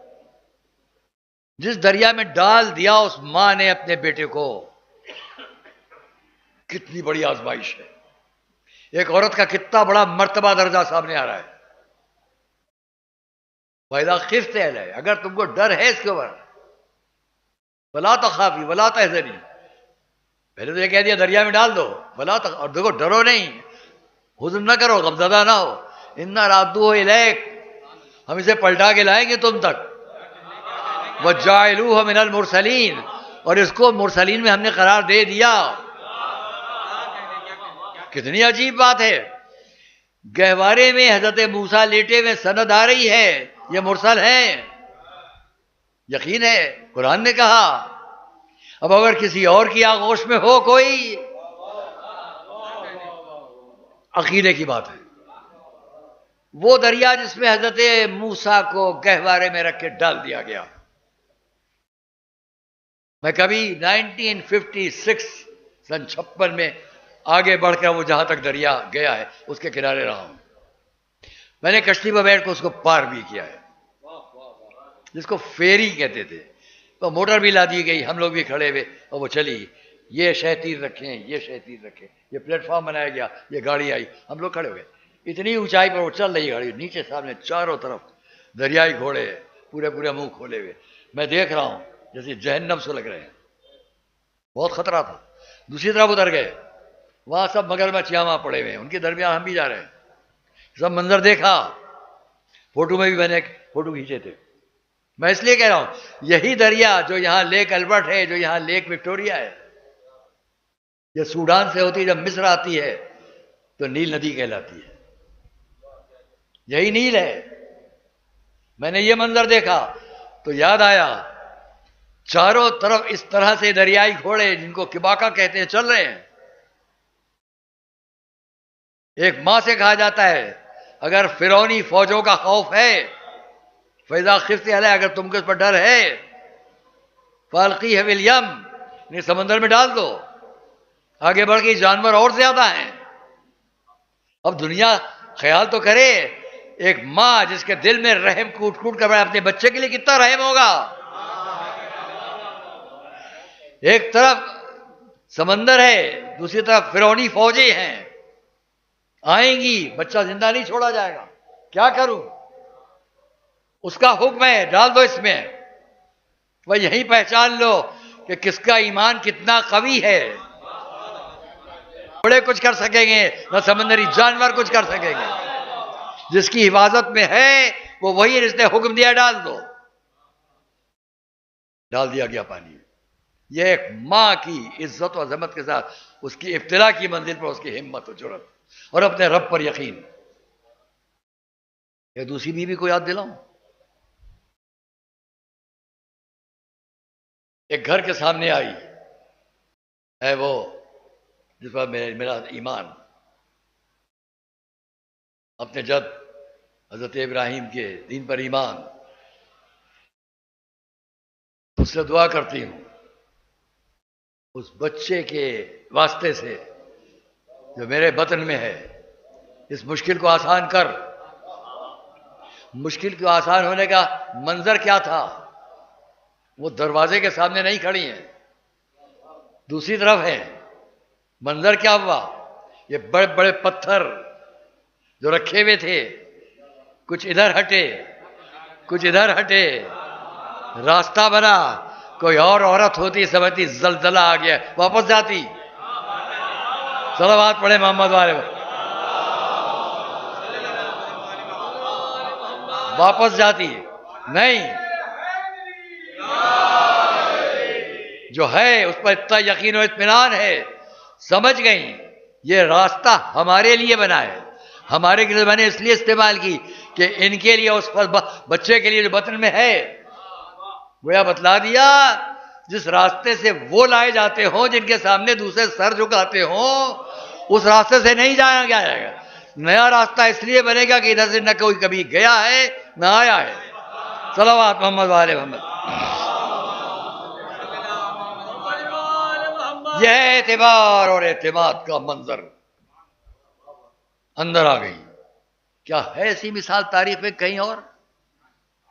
جس دریا میں ڈال دیا اس ماں نے اپنے بیٹے کو، کتنی بڑی آزمائش ہے. ایک عورت کا کتنا بڑا مرتبہ درجہ سامنے آ رہا ہے. وَإِذَا خِفْتِ عَلَيْهِ، اگر تم کو ڈر ہے اس کے اوپر، وَلَا تَخَافِي وَلَا تَحْزَنِي، پہلے تو یہ کہہ دیا دریا میں ڈال دو، اور دیکھو ڈرو نہیں، حزن نہ کرو، غمزدہ نہ ہو. اِنَّا رَادُّوهُ إِلَيْكَ، ہم اسے پلٹا کے لائیں گے تم تک. وَجَاعِلُوهُ مِنَ الْمُرْسَلِينَ، اور اس کو مرسلین میں ہم نے قرار دے دیا. کتنی عجیب بات ہے. گہوارے میں حضرت موسیٰ لیٹے ہوئے سند آ رہی ہے، یہ مرسل ہیں، یقین ہے، قرآن نے کہا. اب اگر کسی اور کی آغوش میں ہو کوئی، عقیدے کی بات ہے. وہ دریا جس میں حضرت موسیٰ کو گہوارے میں رکھ کے ڈال دیا گیا. میں کبھی 1956 سن 56 میں آگے بڑھ کر وہ جہاں تک دریا گیا ہے اس کے کنارے رہا ہوں. میں نے کشتی پر بیٹھ کر اس کو پار بھی کیا ہے، جس کو فیری کہتے تھے. تو موٹر بھی لا دی گئی، ہم لوگ بھی کھڑے ہوئے اور وہ چلی. یہ شہ تیر رکھیں، یہ شہ تیر رکھیں، یہ پلیٹ فارم بنایا گیا، یہ گاڑی آئی، ہم لوگ کھڑے ہوئے. اتنی اونچائی پر وہ چل رہی گاڑی، نیچے سامنے چاروں طرف دریائی گھوڑے پورے منہ کھولے ہوئے. میں دیکھ رہا ہوں جیسے جہنم سے لگ رہے ہیں، بہت خطرہ تھا. دوسری طرف ادھر گئے، وہاں سب مگرمچھیاں وہاں پڑے ہوئے ہیں، ان کے درمیان ہم بھی جا رہے ہیں. سب منظر دیکھا، فوٹو میں بھی میں نے فوٹو کھینچے تھے. میں اس لیے کہہ رہا ہوں یہی دریا جو یہاں لیک البرٹ ہے، جو یہاں لیک وکٹوریا ہے، یہ سوڈان سے ہوتی ہے، جب مصر آتی ہے تو نیل ندی کہلاتی ہے. یہی نیل ہے. میں نے یہ منظر دیکھا تو یاد آیا، چاروں طرف اس طرح سے دریائی گھوڑے جن کو کباکا کہتے ہیں چل رہے ہیں. ایک ماں سے کہا جاتا ہے اگر فرعونی فوجوں کا خوف ہے، فَإِذَا خِفْتِ عَلَيْهِ، اگر تم کو اس پر ڈر ہے، فَأَلْقِيهِ فِي الْيَمِّ، انہیں سمندر میں ڈال دو. آگے بڑھ کے جانور اور زیادہ ہیں. اب دنیا خیال تو کرے، ایک ماں جس کے دل میں رحم کوٹ کوٹ کر اپنے بچے کے لیے کتنا رحم ہوگا. ایک طرف سمندر ہے، دوسری طرف فرعونی فوجیں ہیں، آئیں گی، بچہ زندہ نہیں چھوڑا جائے گا. کیا کروں؟ اس کا حکم ہے ڈال دو اس میں. وہ یہی پہچان لو کہ کس کا ایمان کتنا قوی ہے. گھوڑے کچھ کر سکیں گے نہ سمندری جانور کچھ کر سکیں گے. جس کی حفاظت میں ہے وہ وہی ہے جس نے حکم دیا ڈال دو. ڈال دیا گیا پانی. یہ ایک ماں کی عزت و عظمت کے ساتھ اس کی ابتلا کی منزل پر اس کی ہمت و جرأت اور اپنے رب پر یقین. ایک دوسری بیوی کو یاد دلاؤں. ایک گھر کے سامنے آئی ہے وہ جس پر میرا ایمان اپنے جد حضرت ابراہیم کے دین پر ایمان، اس سے دعا کرتی ہوں اس بچے کے واسطے سے جو میرے بطن میں ہے، اس مشکل کو آسان کر۔ مشکل کو آسان ہونے کا منظر کیا تھا؟ وہ دروازے کے سامنے نہیں کھڑی ہیں، دوسری طرف ہے۔ منظر کیا ہوا؟ یہ بڑے بڑے پتھر جو رکھے ہوئے تھے، کچھ ادھر ہٹے کچھ ادھر ہٹے، راستہ بنا۔ کوئی اور عورت ہوتی سمجھتی زلزلہ آ گیا، واپس جاتی۔ صلوات پڑھے محمد والے، واپس جاتی نہیں، جو ہے اس پر اتنا یقین و اطمینان ہے، سمجھ گئی یہ راستہ ہمارے لیے بنا ہے، ہمارے لیے میں نے اس لیے استعمال کی کہ ان کے لیے، اس پر بچے کے لیے جو بطن میں ہے، گویا بتلا دیا جس راستے سے وہ لائے جاتے ہوں جن کے سامنے دوسرے سر جھکاتے ہوں، اس راستے سے نہیں جایا جائے گا۔ نیا راستہ اس لیے بنے گا کہ ادھر سے نہ کوئی کبھی گیا ہے نہ آیا ہے۔ صلوات محمد والے محمد۔ یہ اعتبار اور اعتماد کا منظر اندر آ گئی۔ کیا ہے ایسی مثال تاریخ میں کہیں اور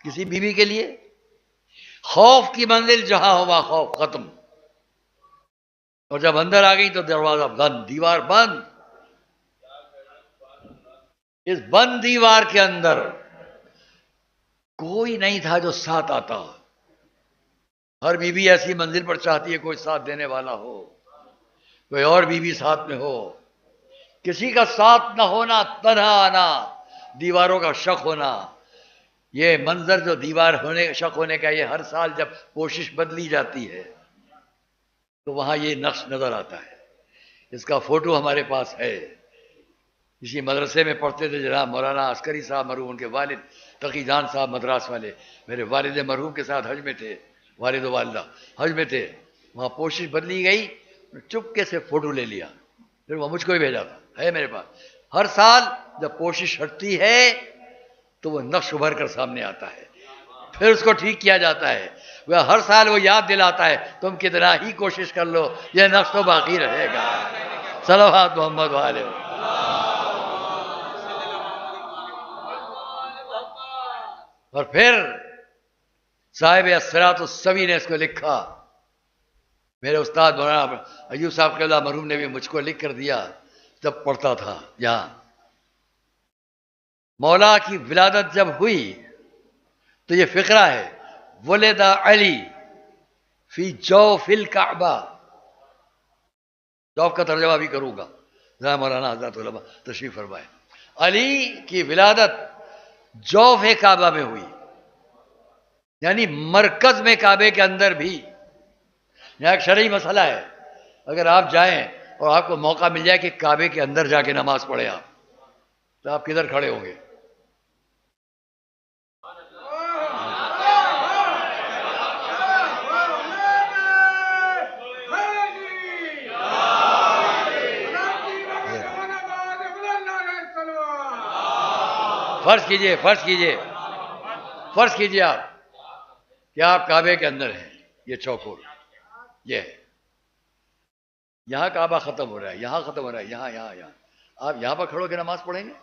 کسی بیوی کے لیے؟ خوف کی منزل جہاں ہوا خوف ختم، اور جب اندر آ گئی تو دروازہ بند، دیوار بند۔ اس بند دیوار کے اندر کوئی نہیں تھا جو ساتھ آتا۔ ہر بیوی ایسی منزل پر چاہتی ہے کوئی ساتھ دینے والا ہو، کوئی اور بیوی ساتھ میں ہو۔ کسی کا ساتھ نہ ہونا، تنہا آنا، دیواروں کا شک ہونا، یہ منظر جو دیوار ہونے شک ہونے کا، یہ ہر سال جب کوشش بدلی جاتی ہے تو وہاں یہ نقش نظر آتا ہے۔ اس کا فوٹو ہمارے پاس ہے۔ اسی مدرسے میں پڑھتے تھے جناب مولانا عسکری صاحب مرحوم، ان کے والد تقی جان صاحب مدراس والے، میرے والد مرحوم کے ساتھ حج میں تھے، والد و والدہ حج میں تھے۔ وہاں کوشش بدلی گئی، چپکے سے فوٹو لے لیا، پھر وہ مجھ کو ہی بھیجا تھا، ہے میرے پاس۔ ہر سال جب کوشش ہٹتی ہے تو وہ نقش ابھر کر سامنے آتا ہے، پھر اس کو ٹھیک کیا جاتا ہے۔ وہ ہر سال وہ یاد دلاتا ہے تم کتنا ہی کوشش کر لو، یہ نقش تو باقی رہے گا۔ صلوات محمد والے۔ اور پھر صاحب الصراط السوی نے اس کو لکھا، میرے استاد مولانا ایوب صاحب قبلہ مرحوم نے بھی مجھ کو لکھ کر دیا جب پڑھتا تھا یہاں۔ مولا کی ولادت جب ہوئی تو یہ فقرہ ہے، ولد علی فی جوف الکعبہ۔ جوف کا ترجمہ بھی کروں گا، جہاں مولانا حضرت علماء تشریف فرمائے۔ علی کی ولادت جوف کعبہ میں ہوئی، یعنی مرکز میں کعبے کے اندر بھی۔ یہاں ایک شرعی مسئلہ ہے، اگر آپ جائیں اور آپ کو موقع مل جائے کہ کعبے کے اندر جا کے نماز پڑھیں آپ، تو آپ کدھر کھڑے ہوں گے؟ فرض کیجئے آپ کہ آپ کعبے کے اندر ہیں، یہ چوکور یہ ہے، یہاں کعبہ ختم ہو رہا ہے، یہاں ختم ہو رہا ہے، یہاں آپ یہاں پر کھڑو کے نماز پڑھیں گے؟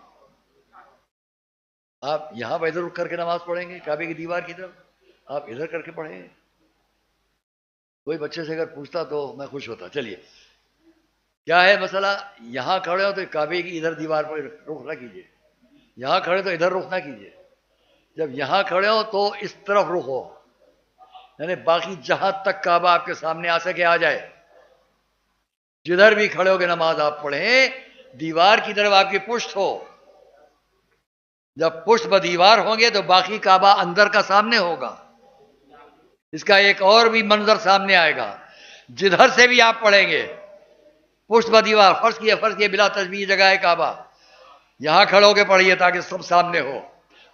آپ یہاں پر ادھر رک کر کے نماز پڑھیں گے کعبے کی دیوار کی طرف؟ آپ ادھر کر کے پڑھیں گے؟ کوئی بچے سے اگر پوچھتا تو میں خوش ہوتا۔ چلیے کیا ہے مسئلہ؟ یہاں کھڑے ہو تو کعبے کی ادھر دیوار پر رخ نہ کیجیے، یہاں کھڑے تو ادھر رخ نہ کیجیے۔ جب یہاں کھڑے ہو تو اس طرف رخ ہو، یعنی باقی جہاں تک کعبہ آپ کے سامنے آ سکے آ جائے۔ جدھر بھی کھڑے ہو کے نماز آپ پڑھیں، دیوار کی طرف آپ کی پشت ہو۔ جب پشت ب دیوار ہوں گے تو باقی کعبہ اندر کا سامنے ہوگا۔ اس کا ایک اور بھی منظر سامنے آئے گا، جدھر سے بھی آپ پڑھیں گے پشت ب دیوار، فرض کیے بلا تشبیہ جگہ ہے کعبہ، یہاں کھڑے ہو کے پڑھیے تاکہ سب سامنے ہو،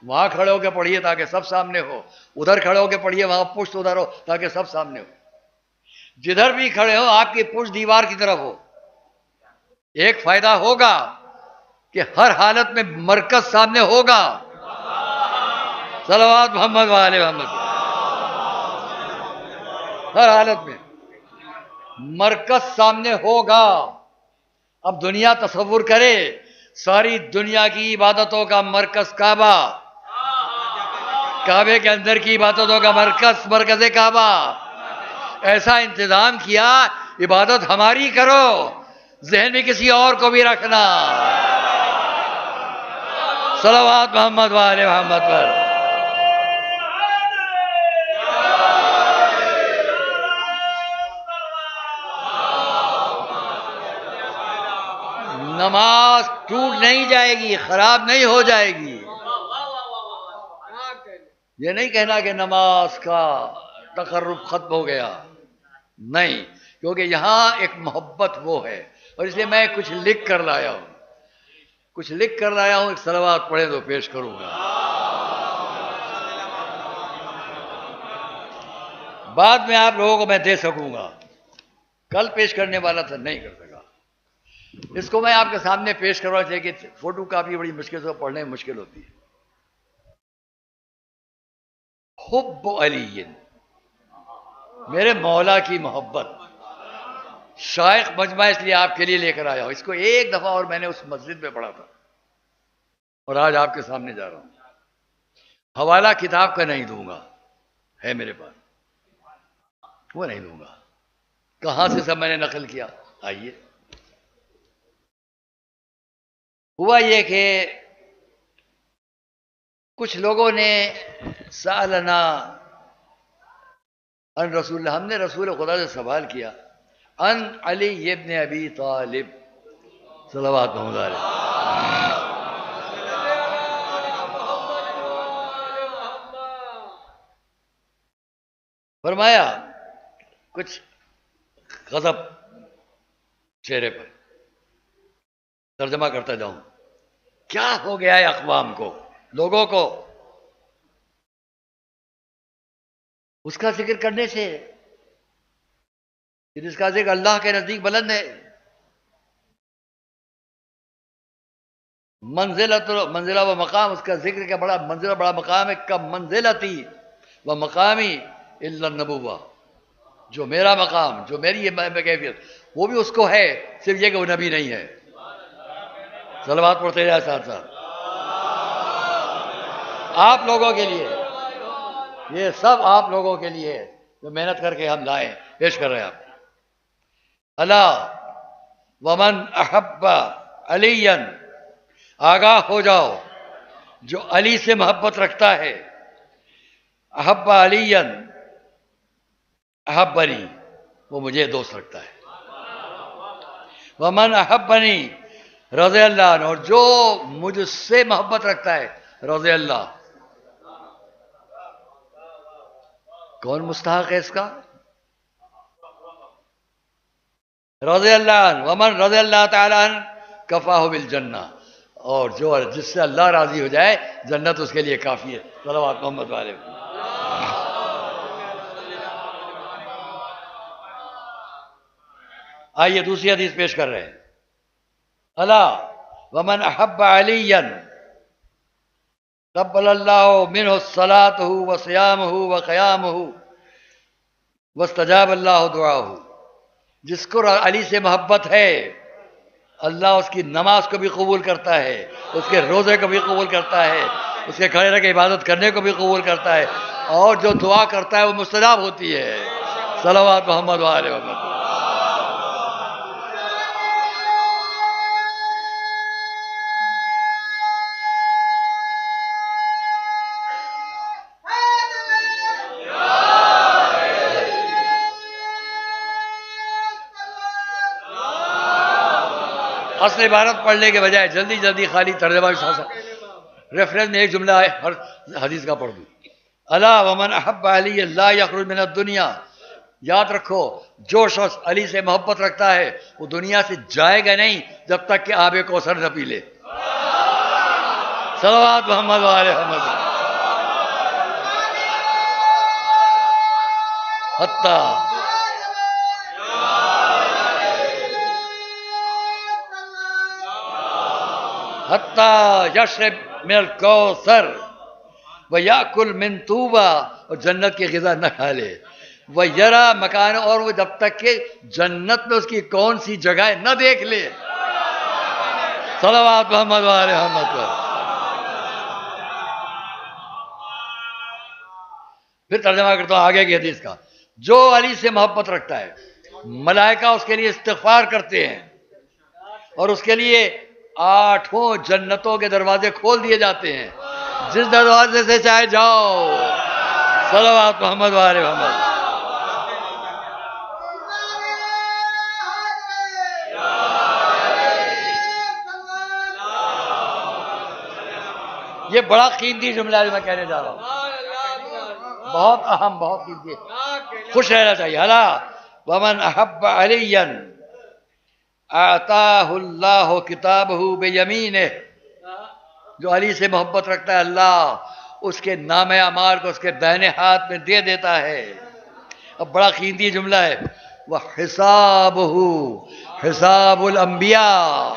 وہاں کھڑے ہو کے پڑھیے تاکہ سب سامنے ہو، ادھر کھڑے ہو کے پڑھیے وہاں پشت ادھر ہو تاکہ سب سامنے ہو۔ جدھر بھی کھڑے ہو آپ کی پشت دیوار کی طرف ہو۔ ایک فائدہ ہوگا کہ ہر حالت میں مرکز سامنے ہوگا. صلوات محمد وآل محمد. ہر حالت میں مرکز سامنے ہوگا. اب دنیا تصور کرے ساری دنیا کی عبادتوں کا مرکز کعبہ، کعبے کے اندر کی عبادتوں کا مرکز کعبہ. ایسا انتظام کیا عبادت ہماری کرو، ذہن میں کسی اور کو بھی رکھنا. صلوات محمد وآل محمد پر. نماز ٹوٹ نہیں جائے گی، خراب نہیں ہو جائے گی. یہ نہیں کہنا کہ نماز کا تقرب ختم ہو گیا، نہیں، کیونکہ یہاں ایک محبت وہ ہے. اور اس لیے میں کچھ لکھ کر لایا ہوں، ایک صلوات پڑھیں تو پیش کروں گا. بعد میں آپ لوگوں کو میں دے سکوں گا، کل پیش کرنے والا تھا نہیں کر سکا. اس کو میں آپ کے سامنے پیش کروا چاہیے کہ فوٹو کاپی بڑی مشکل سے پڑھنے میں مشکل ہوتی ہے. حب علی، میرے مولا کی محبت. شائخ مجمع اس لیے آپ کے لیے لے کر آیا ہوں. اس کو ایک دفعہ اور میں نے اس مسجد میں پڑھا تھا اور آج آپ کے سامنے جا رہا ہوں. حوالہ کتاب کا نہیں دوں گا، ہے میرے پاس، وہ نہیں دوں گا. کہاں سے سب میں نے نقل کیا؟ آئیے. ہوا یہ کہ کچھ لوگوں نے سالنا ان رسول اللہ، ہم نے رسول خدا سے سوال کیا ان علی ابن ابی طالب صلوات محمد علیہ. فرمایا کچھ غضب چہرے پر. ترجمہ کرتا جاؤں، کیا ہو گیا ہے اقوام کو، لوگوں کو اس کا ذکر کرنے سے، جس کا ذکر اللہ کے نزدیک بلند ہے. منزلہ و مقام، اس کا ذکر کا بڑا منزلہ بڑا مقام ہے. کب منزلتی و مقامی الا النبوہ، جو میرا مقام، جو میری یہ کیفیت، وہ بھی اس کو ہے، صرف یہ کہ وہ نبی نہیں ہے. صلوات پڑھتے جائے ساتھ ساتھ. آپ لوگوں کے لیے، یہ سب آپ لوگوں کے لیے جو محنت کر کے ہم لائے پیش کر رہے ہیں. آپ الا ومن احب علی، آگاہ ہو جاؤ جو علی سے محبت رکھتا ہے. احب علی احبنی، وہ مجھے دوست رکھتا ہے. ومن احبنی رضی اللہ عنہ، اور جو مجھ سے محبت رکھتا ہے رضی اللہ. کون مستحق ہے اس کا؟ رضی اللہ عنہ. ومن رضی اللہ تعالی عنہ کفاہ بالجنہ، اور جو جس سے اللہ راضی ہو جائے جنت اس کے لیے کافی ہے. صلوات محمد والے. آئیے دوسری حدیث پیش کر رہے ہیں. الا ومن احب علی قبل اللہ منہ صلاتہ وصیامہ وقیامہ واستجاب اللہ دعاہ. جس کو علی سے محبت ہے اللہ اس کی نماز کو بھی قبول کرتا ہے، اس کے روزے کو بھی قبول کرتا ہے، اس کے کھڑے رہ کے عبادت کرنے کو بھی قبول کرتا ہے، اور جو دعا کرتا ہے وہ مستجاب ہوتی ہے. صلوات محمد وآلہ محمد. اصل عبارت پڑھنے کے بجائے جلدی جلدی خالی ترجمہ ریفرنس میں ایک جملہ ہے ہر حدیث کا پڑھ دوں. الا ومن احب علی لا یخرج من الدنیا، یاد رکھو جو شخص علی سے محبت رکھتا ہے وہ دنیا سے جائے گا نہیں جب تک کہ آب کوثر نہ پی لے. صلوات محمد وآلہ محمد. حتی حتیٰ یشرب من الکوثر ویاکل من طوبہ، اور جنت کی غذا نہ کھا لے، ویرا مکان، اور وہ جب تک کہ جنت میں اس کی کون سی جگہ ہے نہ دیکھ لے۔ صلوات محمد و آل محمد پر۔ پھر ترجمہ کرتا ہوں آگے کی حدیث کا۔ جو علی سے محبت رکھتا ہے، ملائکہ اس کے لیے استغفار کرتے ہیں اور اس کے لیے 8 جنتوں کے دروازے کھول دیے جاتے ہیں، جس دروازے سے چاہے جاؤ۔ صلوات محمد و آل محمد۔ یہ بڑا قیمتی جملہ ہے جو میں کہنے جا رہا ہوں، بہت اہم، بہت قیمتی ہے، خوش رہنا چاہیے۔ الا ومن احب علیا اعطاہ اللہ کتابہ بیمینہ، جو علی سے محبت رکھتا ہے اللہ اس کے نام اعمال کو اس کے دائیں ہاتھ میں دے دیتا ہے۔ اب بڑا قیمتی جملہ ہے، وحسابہ حساب الانبیاء،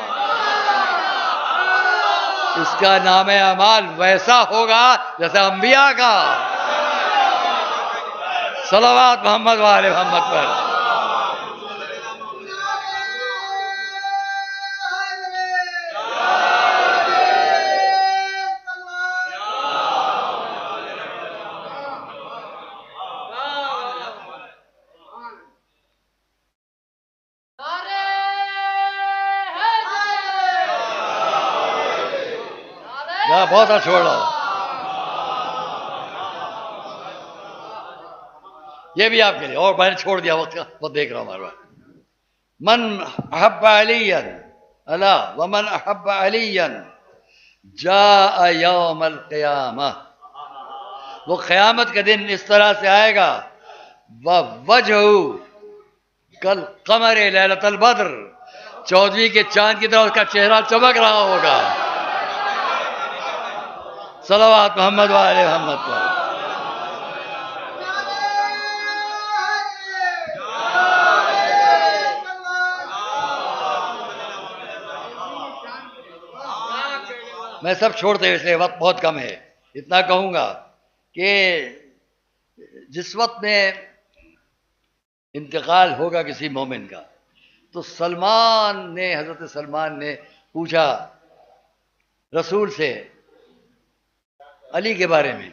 اس کا نام اعمال ویسا ہوگا جیسا انبیاء کا۔ صلوات محمد و آل محمد پر۔ بہت چھوڑ رہا ہوں، یہ بھی آپ کے لیے، اور میں نے چھوڑ دیا وقت کا، وہ دیکھ رہا ہوں ہمارا۔ من احب علیا، الا ومن احب علیا جاء یوم القیامہ، وہ قیامت کے دن اس طرح سے آئے گا، ووجهہ کالقمر لیلۃ البدر، 14ویں کے چاند کی طرح اس کا چہرہ چمک رہا ہوگا۔ صلوات محمد و آل محمد پر۔ میں سب چھوڑتے ہوئے اس لیے وقت بہت کم ہے، اتنا کہوں گا کہ جس وقت میں انتقال ہوگا کسی مومن کا، تو حضرت سلمان نے پوچھا رسول سے علی کے بارے میں،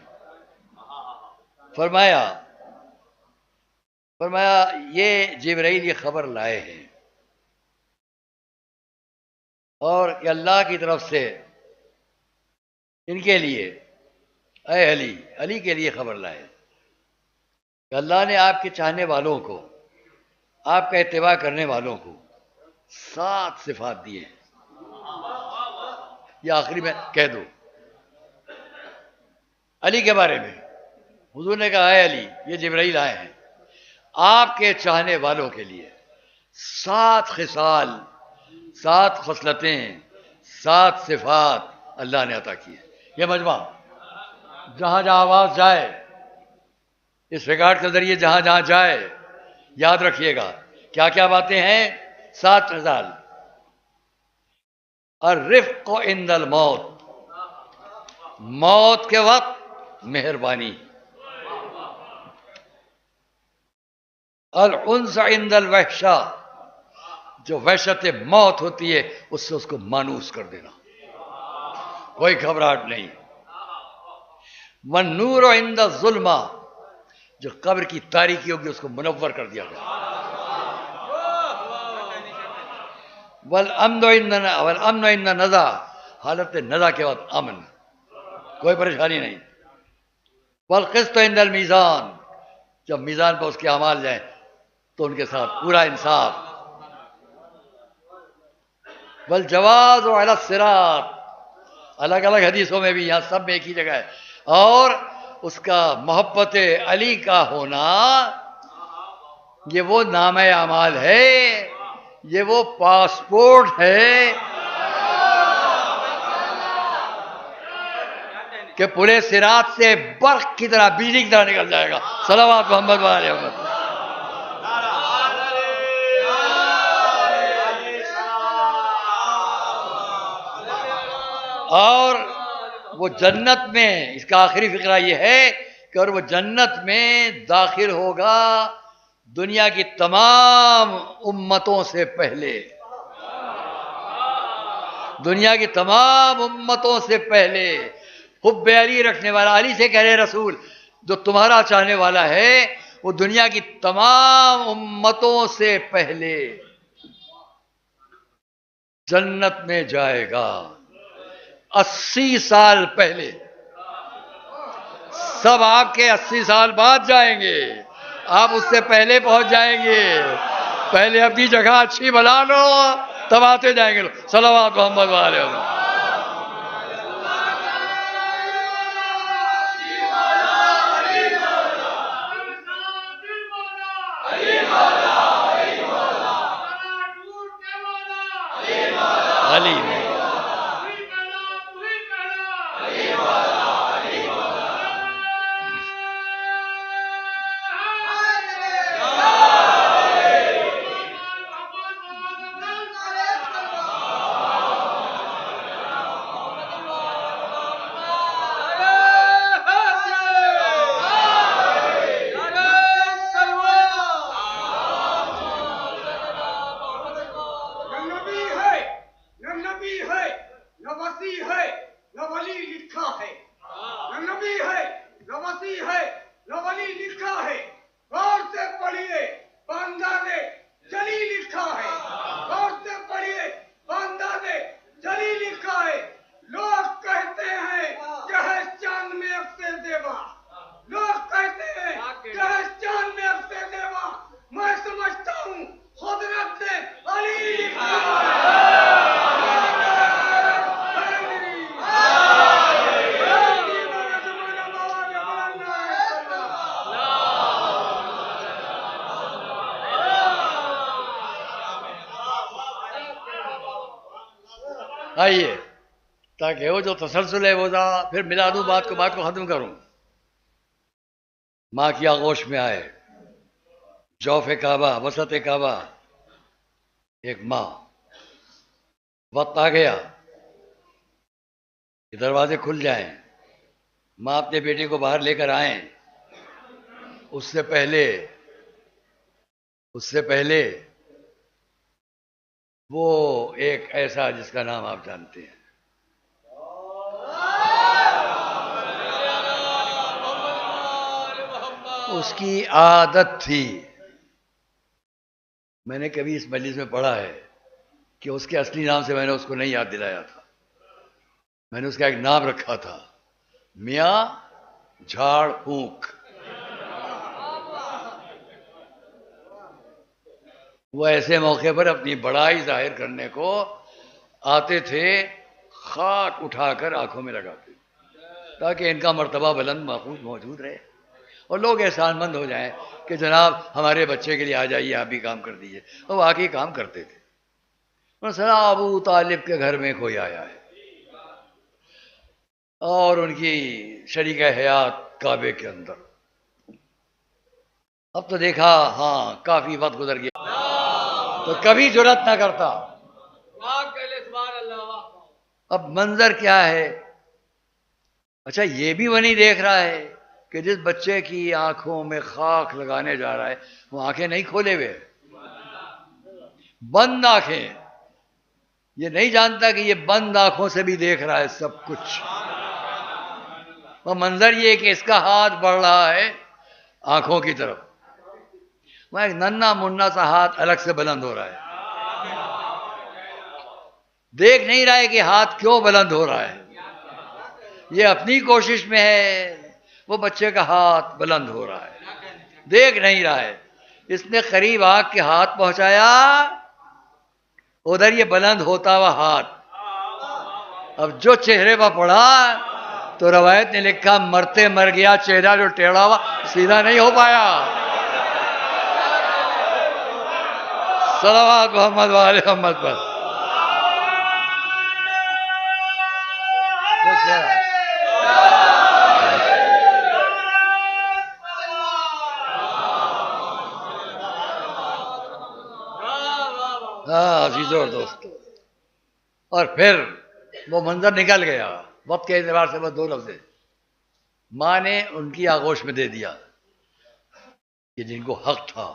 فرمایا یہ جبرائیل یہ خبر لائے ہیں اور کہ اللہ کی طرف سے ان کے لیے، اے علی کے لیے خبر لائے کہ اللہ نے آپ کے چاہنے والوں کو، آپ کا اتباع کرنے والوں کو 7 صفات دی ہیں۔ یہ آخری میں کہہ دوں علی کے بارے میں، حضور نے کہا اے علی، یہ جبرائیل آئے ہیں آپ کے چاہنے والوں کے لیے 7 خصال، 7 خصلتیں، 7 صفات اللہ نے عطا کی ہیں۔ یہ مجمع جہاں جہاں آواز جائے، اس ریکارڈ کے ذریعے جہاں جہاں جائے، یاد رکھیے گا کیا کیا باتیں ہیں۔ 7 خصال: الرفق عند الموت، موت کے وقت مہربانی، الانس عند الوحشہ، جو وحشت موت ہوتی ہے اس سے اس کو مانوس کر دینا، کوئی گھبراہٹ نہیں، والنور عند الظلمہ، جو قبر کی تاریکی ہوگی اس کو منور کر دیا گیا، والامن عند النزع، حالت نزع کے بعد امن، کوئی پریشانی نہیں، والقسط عند المیزان، جب میزان پر اس کے اعمال جائیں تو ان کے ساتھ پورا انصاف، والجواز علی الصراط، الگ الگ حدیثوں میں بھی، یہاں سب میں ایک ہی جگہ ہے، اور اس کا محبت علی کا ہونا، یہ وہ نام اعمال ہے، یہ وہ پاسپورٹ ہے کہ پورے صراط سے برق کی طرح، بجلی کی طرح نکل جائے گا۔ صلوات محمد و آل محمد۔ اور وہ جنت میں، اس کا آخری فقرہ یہ ہے کہ اور وہ جنت میں داخل ہوگا دنیا کی تمام امتوں سے پہلے، دنیا کی تمام امتوں سے پہلے۔ حب علی رکھنے والا، علی سے کہہ رہے رسول، جو تمہارا چاہنے والا ہے وہ دنیا کی تمام امتوں سے پہلے جنت میں جائے گا۔ 80 سال پہلے، سب آپ کے 80 سال بعد جائیں گے، آپ اس سے پہلے پہنچ جائیں گے۔ پہلے اپنی جگہ اچھی بنا لو تب آتے جائیں گے۔ صلوات محمد علیہ وسلم۔ علی آئیے، تاکہ وہ جو تسلسل ہے وہ پھر ملا دوں بات کو ختم کروں۔ ماں کی آغوش میں آئے، جوف کعبہ، وسط کعبہ، ایک ماں۔ وقت آ گیا کہ دروازے کھل جائیں، ماں اپنے بیٹے کو باہر لے کر آئیں۔ اس سے پہلے وہ ایک ایسا جس کا نام آپ جانتے ہیں، اس کی عادت تھی، میں نے کبھی اس مجلس میں پڑھا ہے کہ اس کے اصلی نام سے میں نے اس کو نہیں یاد دلایا تھا، میں نے اس کا ایک نام رکھا تھا، میاں جھاڑ پھونک۔ وہ ایسے موقع پر اپنی بڑائی ظاہر کرنے کو آتے تھے، خاک اٹھا کر آنکھوں میں لگاتے تاکہ ان کا مرتبہ بلند محفوظ موجود رہے اور لوگ احسان مند ہو جائیں کہ جناب ہمارے بچے کے لیے آ جائیے، آپ بھی کام کر دیجیے۔ اور وہ واقعی کام کرتے تھے۔ مثلا ابو طالب کے گھر میں کوئی آیا ہے اور ان کی شریک حیات کعبے کے اندر، اب تو دیکھا ہاں کافی وقت گزر گیا تو کبھی جرأت نہ کرتا۔ اب منظر کیا ہے؟ اچھا یہ بھی وہ نہیں دیکھ رہا ہے کہ جس بچے کی آنکھوں میں خاک لگانے جا رہا ہے وہ آنکھیں نہیں کھولے ہوئے، بند آنکھیں۔ یہ نہیں جانتا کہ یہ بند آنکھوں سے بھی دیکھ رہا ہے سب کچھ۔ وہ منظر یہ کہ اس کا ہاتھ بڑھ رہا ہے آنکھوں کی طرف، وہ ایک ننھا مننا سا ہاتھ الگ سے بلند ہو رہا ہے، دیکھ نہیں رہا ہے کہ ہاتھ کیوں بلند ہو رہا ہے، یہ اپنی کوشش میں ہے، وہ بچے کا ہاتھ بلند ہو رہا ہے، دیکھ نہیں رہا ہے۔ اس نے قریب آنکھ کے ہاتھ پہنچایا، ادھر یہ بلند ہوتا ہوا ہاتھ، اب جو چہرے پر پڑا تو روایت نے لکھا مرتے مر گیا، چہرہ جو ٹیڑھا ہوا سیدھا نہیں ہو پایا۔ صلوات محمد وآل محمد پر۔ ہاں عزیزوں اور دوستوں، اور پھر وہ منظر نکل گیا، وقت کے اعتبار سے بس 2 لفظ ہے۔ ماں نے ان کی آغوش میں دے دیا کہ جن کو حق تھا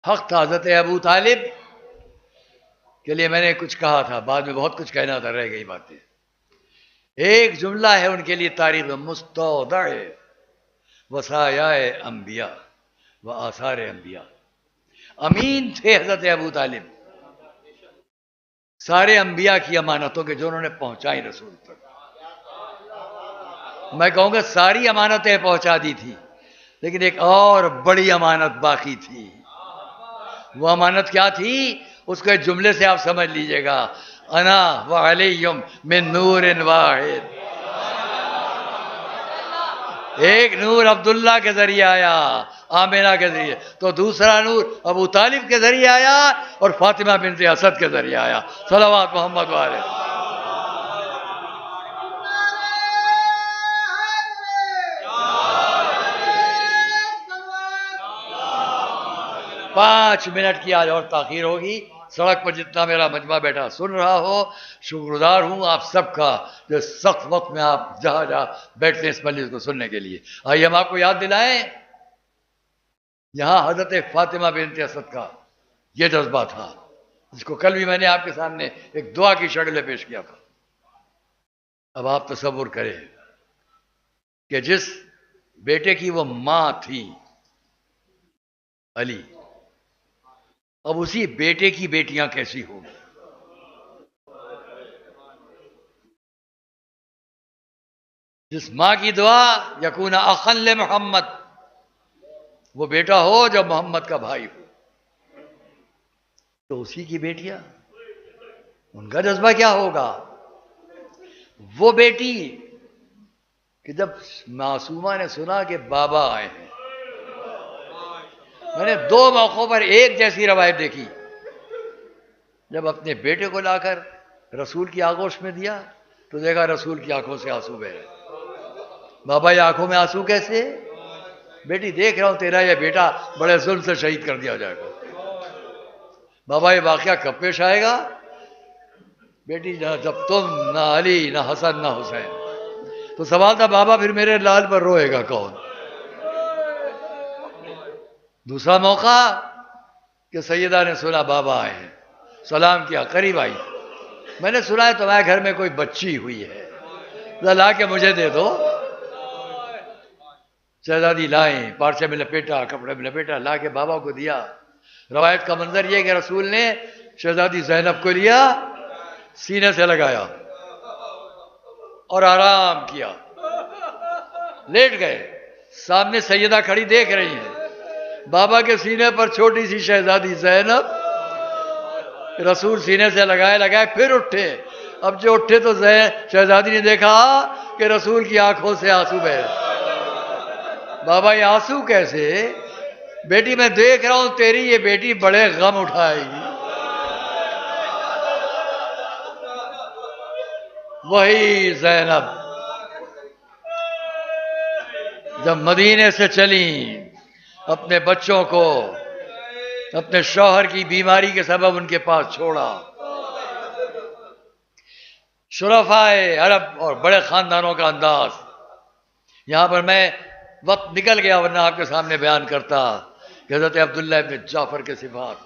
حضرت ابو طالب کے لیے میں نے کچھ کہا تھا، بعد میں بہت کچھ کہنا تھا، رہ گئی باتیں۔ ایک جملہ ہے ان کے لیے تاریخ میں، مستودع وصایا انبیاء و آثار انبیاء۔ امین تھے حضرت ابو طالب سارے انبیاء کی امانتوں کے جو انہوں نے پہنچائی رسول تک۔ میں کہوں گا ساری امانتیں پہنچا دی تھی، لیکن ایک اور بڑی امانت باقی تھی۔ وہ امانت کیا تھی؟ اس کو ایک جملے سے آپ سمجھ لیجئے گا، انا وعلی من نور واحد۔ ایک نور عبداللہ کے ذریعے آیا، آمینہ کے ذریعے، تو دوسرا نور ابو طالب کے ذریعے آیا اور فاطمہ بنت اسد کے ذریعے آیا۔ صلوات محمد والے۔ پانچ منٹ کی آج اور تاخیر ہوگی، سڑک پر جتنا میرا مجمع بیٹھا سن رہا ہو، شکر گزار ہوں آپ سب کا جو سخت وقت میں آپ جہاں جہاں بیٹھتے ہیں اس مجلس کو سننے کے لیے۔ آئیے ہم آپ کو یاد دلائیں، یہاں حضرت فاطمہ بنت اسد کا یہ جذبہ تھا جس کو کل بھی میں نے آپ کے سامنے ایک دعا کی شکل میں پیش کیا تھا۔ اب آپ تصور کریں کہ جس بیٹے کی وہ ماں تھی علی، اب اسی بیٹے کی بیٹیاں کیسی ہوں گی؟ جس ماں کی دعا یکون اخا لمحمد، وہ بیٹا ہو جو محمد کا بھائی ہو، تو اسی کی بیٹیاں، ان کا جذبہ کیا ہوگا؟ وہ بیٹی کہ جب معصومہ نے سنا کہ بابا آئے ہیں، میں نے 2 موقعوں پر ایک جیسی روایت دیکھی، جب اپنے بیٹے کو لا کر رسول کی آغوش میں دیا تو دیکھا رسول کی آنکھوں سے آنسو بہ رہے۔ بابا یہ آنکھوں میں آنسو کیسے؟ بیٹی دیکھ رہا ہوں تیرا یہ بیٹا بڑے ظلم سے شہید کر دیا جائے گا، بابا یہ واقعہ کب پیش آئے گا؟ بیٹی جب تم نہ علی نہ حسن نہ حسین، تو سوال تھا بابا پھر میرے لال پر روئے گا کون؟ دوسرا موقع کہ سیدہ نے سنا بابا آئے ہیں، سلام کیا، قریب آئی، میں نے سنا ہے تمہارے گھر میں کوئی بچی ہوئی ہے، لا کے مجھے دے دو۔ شہزادی لائیں، پارچے میں لپیٹا، کپڑے میں لپیٹا، لا کے بابا کو دیا۔ روایت کا منظر یہ کہ رسول نے شہزادی زینب کو لیا، سینے سے لگایا اور آرام کیا، لیٹ گئے۔ سامنے سیدہ کھڑی دیکھ رہی ہیں، بابا کے سینے پر چھوٹی سی شہزادی زینب، رسول سینے سے لگائے پھر اٹھے۔ اب جو اٹھے تو شہزادی نے دیکھا کہ رسول کی آنکھوں سے آنسو بہ رہے۔ بابا یہ آنسو کیسے؟ بیٹی میں دیکھ رہا ہوں تیری یہ بیٹی بڑے غم اٹھائے گی۔ وہی زینب جب مدینے سے چلیں، اپنے بچوں کو اپنے شوہر کی بیماری کے سبب ان کے پاس چھوڑا، شرفائے عرب اور بڑے خاندانوں کا انداز۔ یہاں پر میں وقت نکل گیا ورنہ آپ کے سامنے بیان کرتا کہ حضرت عبداللہ ابن جعفر کے صفات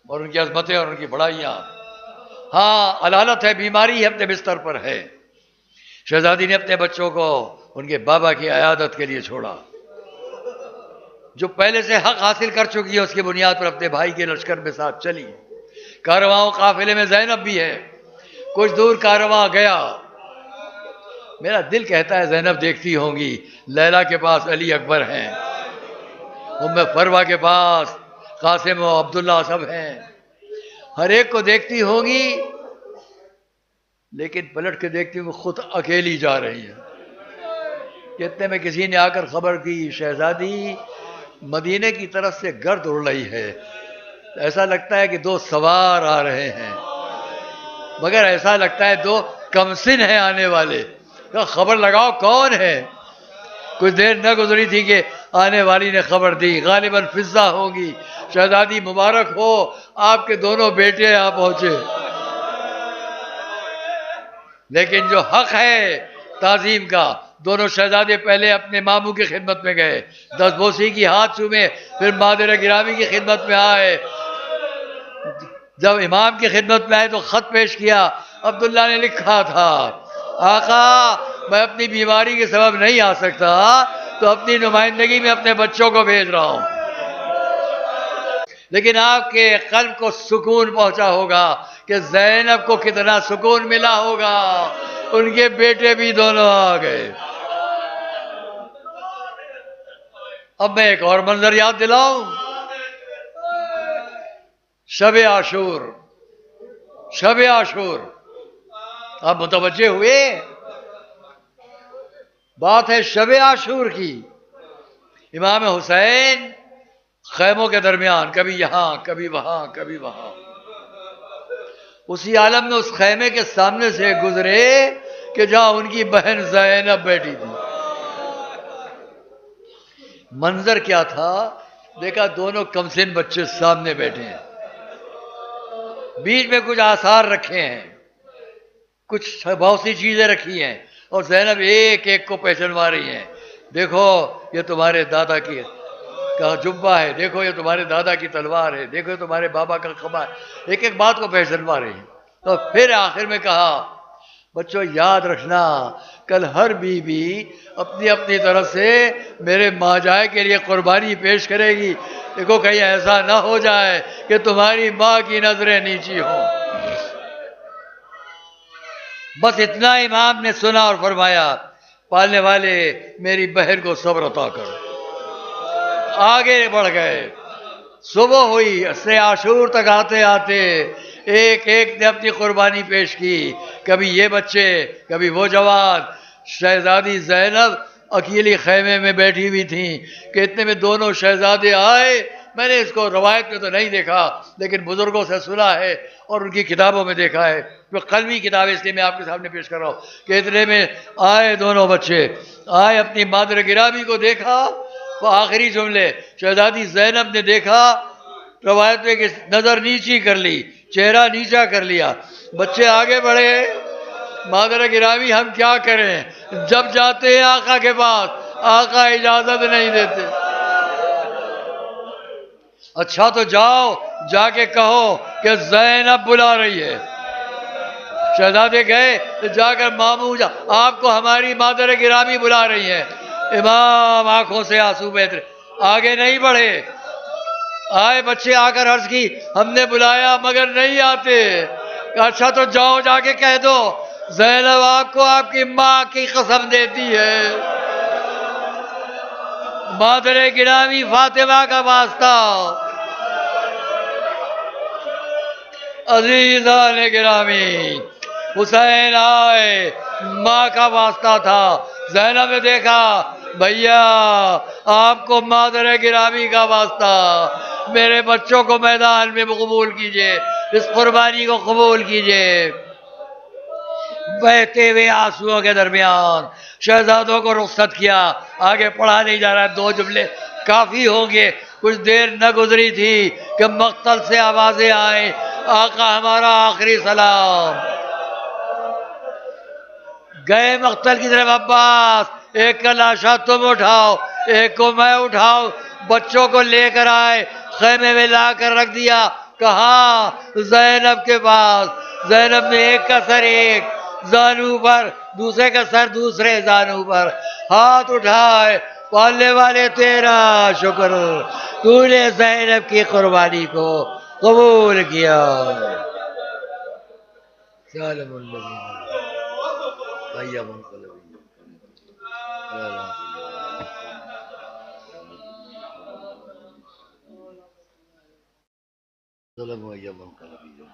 اور ان کی عظمتیں اور ان کی بڑائیاں۔ ہاں علالت ہے، بیماری ہے، اپنے بستر پر ہے۔ شہزادی نے اپنے بچوں کو ان کے بابا کی عیادت کے لیے چھوڑا، جو پہلے سے حق حاصل کر چکی ہے اس کی بنیاد پر اپنے بھائی کے لشکر میں ساتھ چلی۔ کارواں قافلے میں زینب بھی ہے۔ کچھ دور کارواں گیا، میرا دل کہتا ہے زینب دیکھتی ہوں گی لیلا کے پاس علی اکبر ہیں، ام فروہ کے پاس قاسم و عبداللہ سب ہیں، ہر ایک کو دیکھتی ہوں گی، لیکن پلٹ کے دیکھتی ہوں خود اکیلی جا رہی ہیں۔ اتنے میں کسی نے آ کر خبر کی شہزادی مدینے کی طرف سے گرد اڑ رہی ہے، ایسا لگتا ہے کہ 2 سوار آ رہے ہیں، مگر ایسا لگتا ہے 2 کمسن ہیں آنے والے۔ خبر لگاؤ کون ہے؟ کچھ دیر نہ گزری تھی کہ آنے والی نے خبر دی، غالباً فضہ ہوگی، شہزادی مبارک ہو، آپ کے دونوں بیٹے یہاں پہنچے۔ لیکن جو حق ہے تعظیم کا، دونوں شہزادے پہلے اپنے ماموں کی خدمت میں گئے، دست بوسی کی ہاتھ چومے، پھر مادر گرامی کی خدمت میں آئے۔ جب امام کی خدمت میں آئے تو خط پیش کیا۔ عبداللہ نے لکھا تھا، آقا میں اپنی بیماری کے سبب نہیں آ سکتا تو اپنی نمائندگی میں اپنے بچوں کو بھیج رہا ہوں، لیکن آپ کے قلب کو سکون پہنچا ہوگا کہ زینب کو کتنا سکون ملا ہوگا، ان کے بیٹے بھی دونوں آ گئے۔ اب میں ایک اور منظر یاد دلاؤں، شب عاشور، شب عاشور، آپ متوجہ ہوئے؟ بات ہے شب عاشور کی۔ امام حسین خیموں کے درمیان کبھی یہاں کبھی وہاں کبھی وہاں، اسی عالم میں اس خیمے کے سامنے سے گزرے کہ جہاں ان کی بہن زینب بیٹھی تھی۔ منظر کیا تھا؟ دیکھا دونوں کمسن بچے سامنے بیٹھے ہیں، بیچ میں کچھ آثار رکھے ہیں، کچھ بہت سی چیزیں رکھی ہیں، اور زینب ایک ایک کو پہچانوا رہی ہیں۔ دیکھو یہ تمہارے دادا کی کا جبہ ہے، دیکھو یہ تمہارے دادا کی تلوار ہے، دیکھو یہ تمہارے بابا کا قبا ہے، ایک ایک بات کو پہچانوا رہی ہیں۔ تو پھر آخر میں کہا، بچوں یاد رکھنا کل ہر بیوی اپنی اپنی طرف سے میرے ماں جائے کے لیے قربانی پیش کرے گی، دیکھو کہیں ایسا نہ ہو جائے کہ تمہاری ماں کی نظریں نیچی ہوں۔ بس اتنا امام نے سنا اور فرمایا، پالنے والے میری بہن کو صبر عطا کرو۔ آگے بڑھ گئے، صبح ہوئی، سے عاشور تک آتے آتے ایک ایک نے اپنی قربانی پیش کی، کبھی یہ بچے کبھی وہ جوان۔ شہزادی زینب اکیلی خیمے میں بیٹھی ہوئی تھیں کہ اتنے میں دونوں شہزادے آئے۔ میں نے اس کو روایت میں تو نہیں دیکھا لیکن بزرگوں سے سنا ہے اور ان کی کتابوں میں دیکھا ہے، جو قلمی کتاب ہے اس لیے میں آپ کے سامنے پیش کر رہا ہوں کہ اتنے میں آئے دونوں بچے، آئے اپنی مادر گرامی کو دیکھا۔ وہ آخری جملے شہزادی زینب نے دیکھا، روایت میں کہ نظر نیچی کر لی، چہرہ نیچا کر لیا۔ بچے آگے بڑھے، مادر گرامی ہم کیا کریں، جب جاتے ہیں آقا کے پاس آقا اجازت نہیں دیتے۔ اچھا تو جاؤ، جا کے کہو کہ زینب بلا رہی ہے۔ شہزادے گئے تو جا کر ماموں آپ کو ہماری مادر گرامی بلا رہی ہے۔ امام آنکھوں سے آنسو بہہ رہے، آگے نہیں بڑھے۔ آئے بچے آ کر عرض کی، ہم نے بلایا مگر نہیں آتے۔ اچھا تو جاؤ، جا کے کہہ دو زینب آپ کو آپ کی ماں کی قسم دیتی ہے، مادر گرامی فاطمہ کا واسطہ، عزیزان گرامی حسین آئے، ماں کا واسطہ تھا۔ زینب نے دیکھا، بھیا آپ کو مادر گرامی کا واسطہ، میرے بچوں کو میدان میں قبول کیجئے، اس قربانی کو قبول کیجئے۔ بہتے ہوئے آنسوؤں کے درمیان شہزادوں کو رخصت کیا، آگے پڑھا نہیں جا رہا، دو جملے کافی ہوں گے۔ کچھ دیر نہ گزری تھی کہ مقتل سے آوازیں آئیں، آقا ہمارا آخری سلام۔ گئے مقتل کی طرف عباس، ایک کا لاشا تم اٹھاؤ، ایک کو میں اٹھاؤ، بچوں کو لے کر آئے، خیمے میں لا کر رکھ دیا۔ کہاں؟ زینب کے پاس۔ زینب نے ایک کا سر ایک زانو پر، دوسرے کا سر دوسرے زانو پر، ہاتھ اٹھائے، پالنے والے تیرا شکر، تو نے زینب کی قربانی کو قبول کیا۔ سالم الذین ایام القلبی ظلم ایام القلبی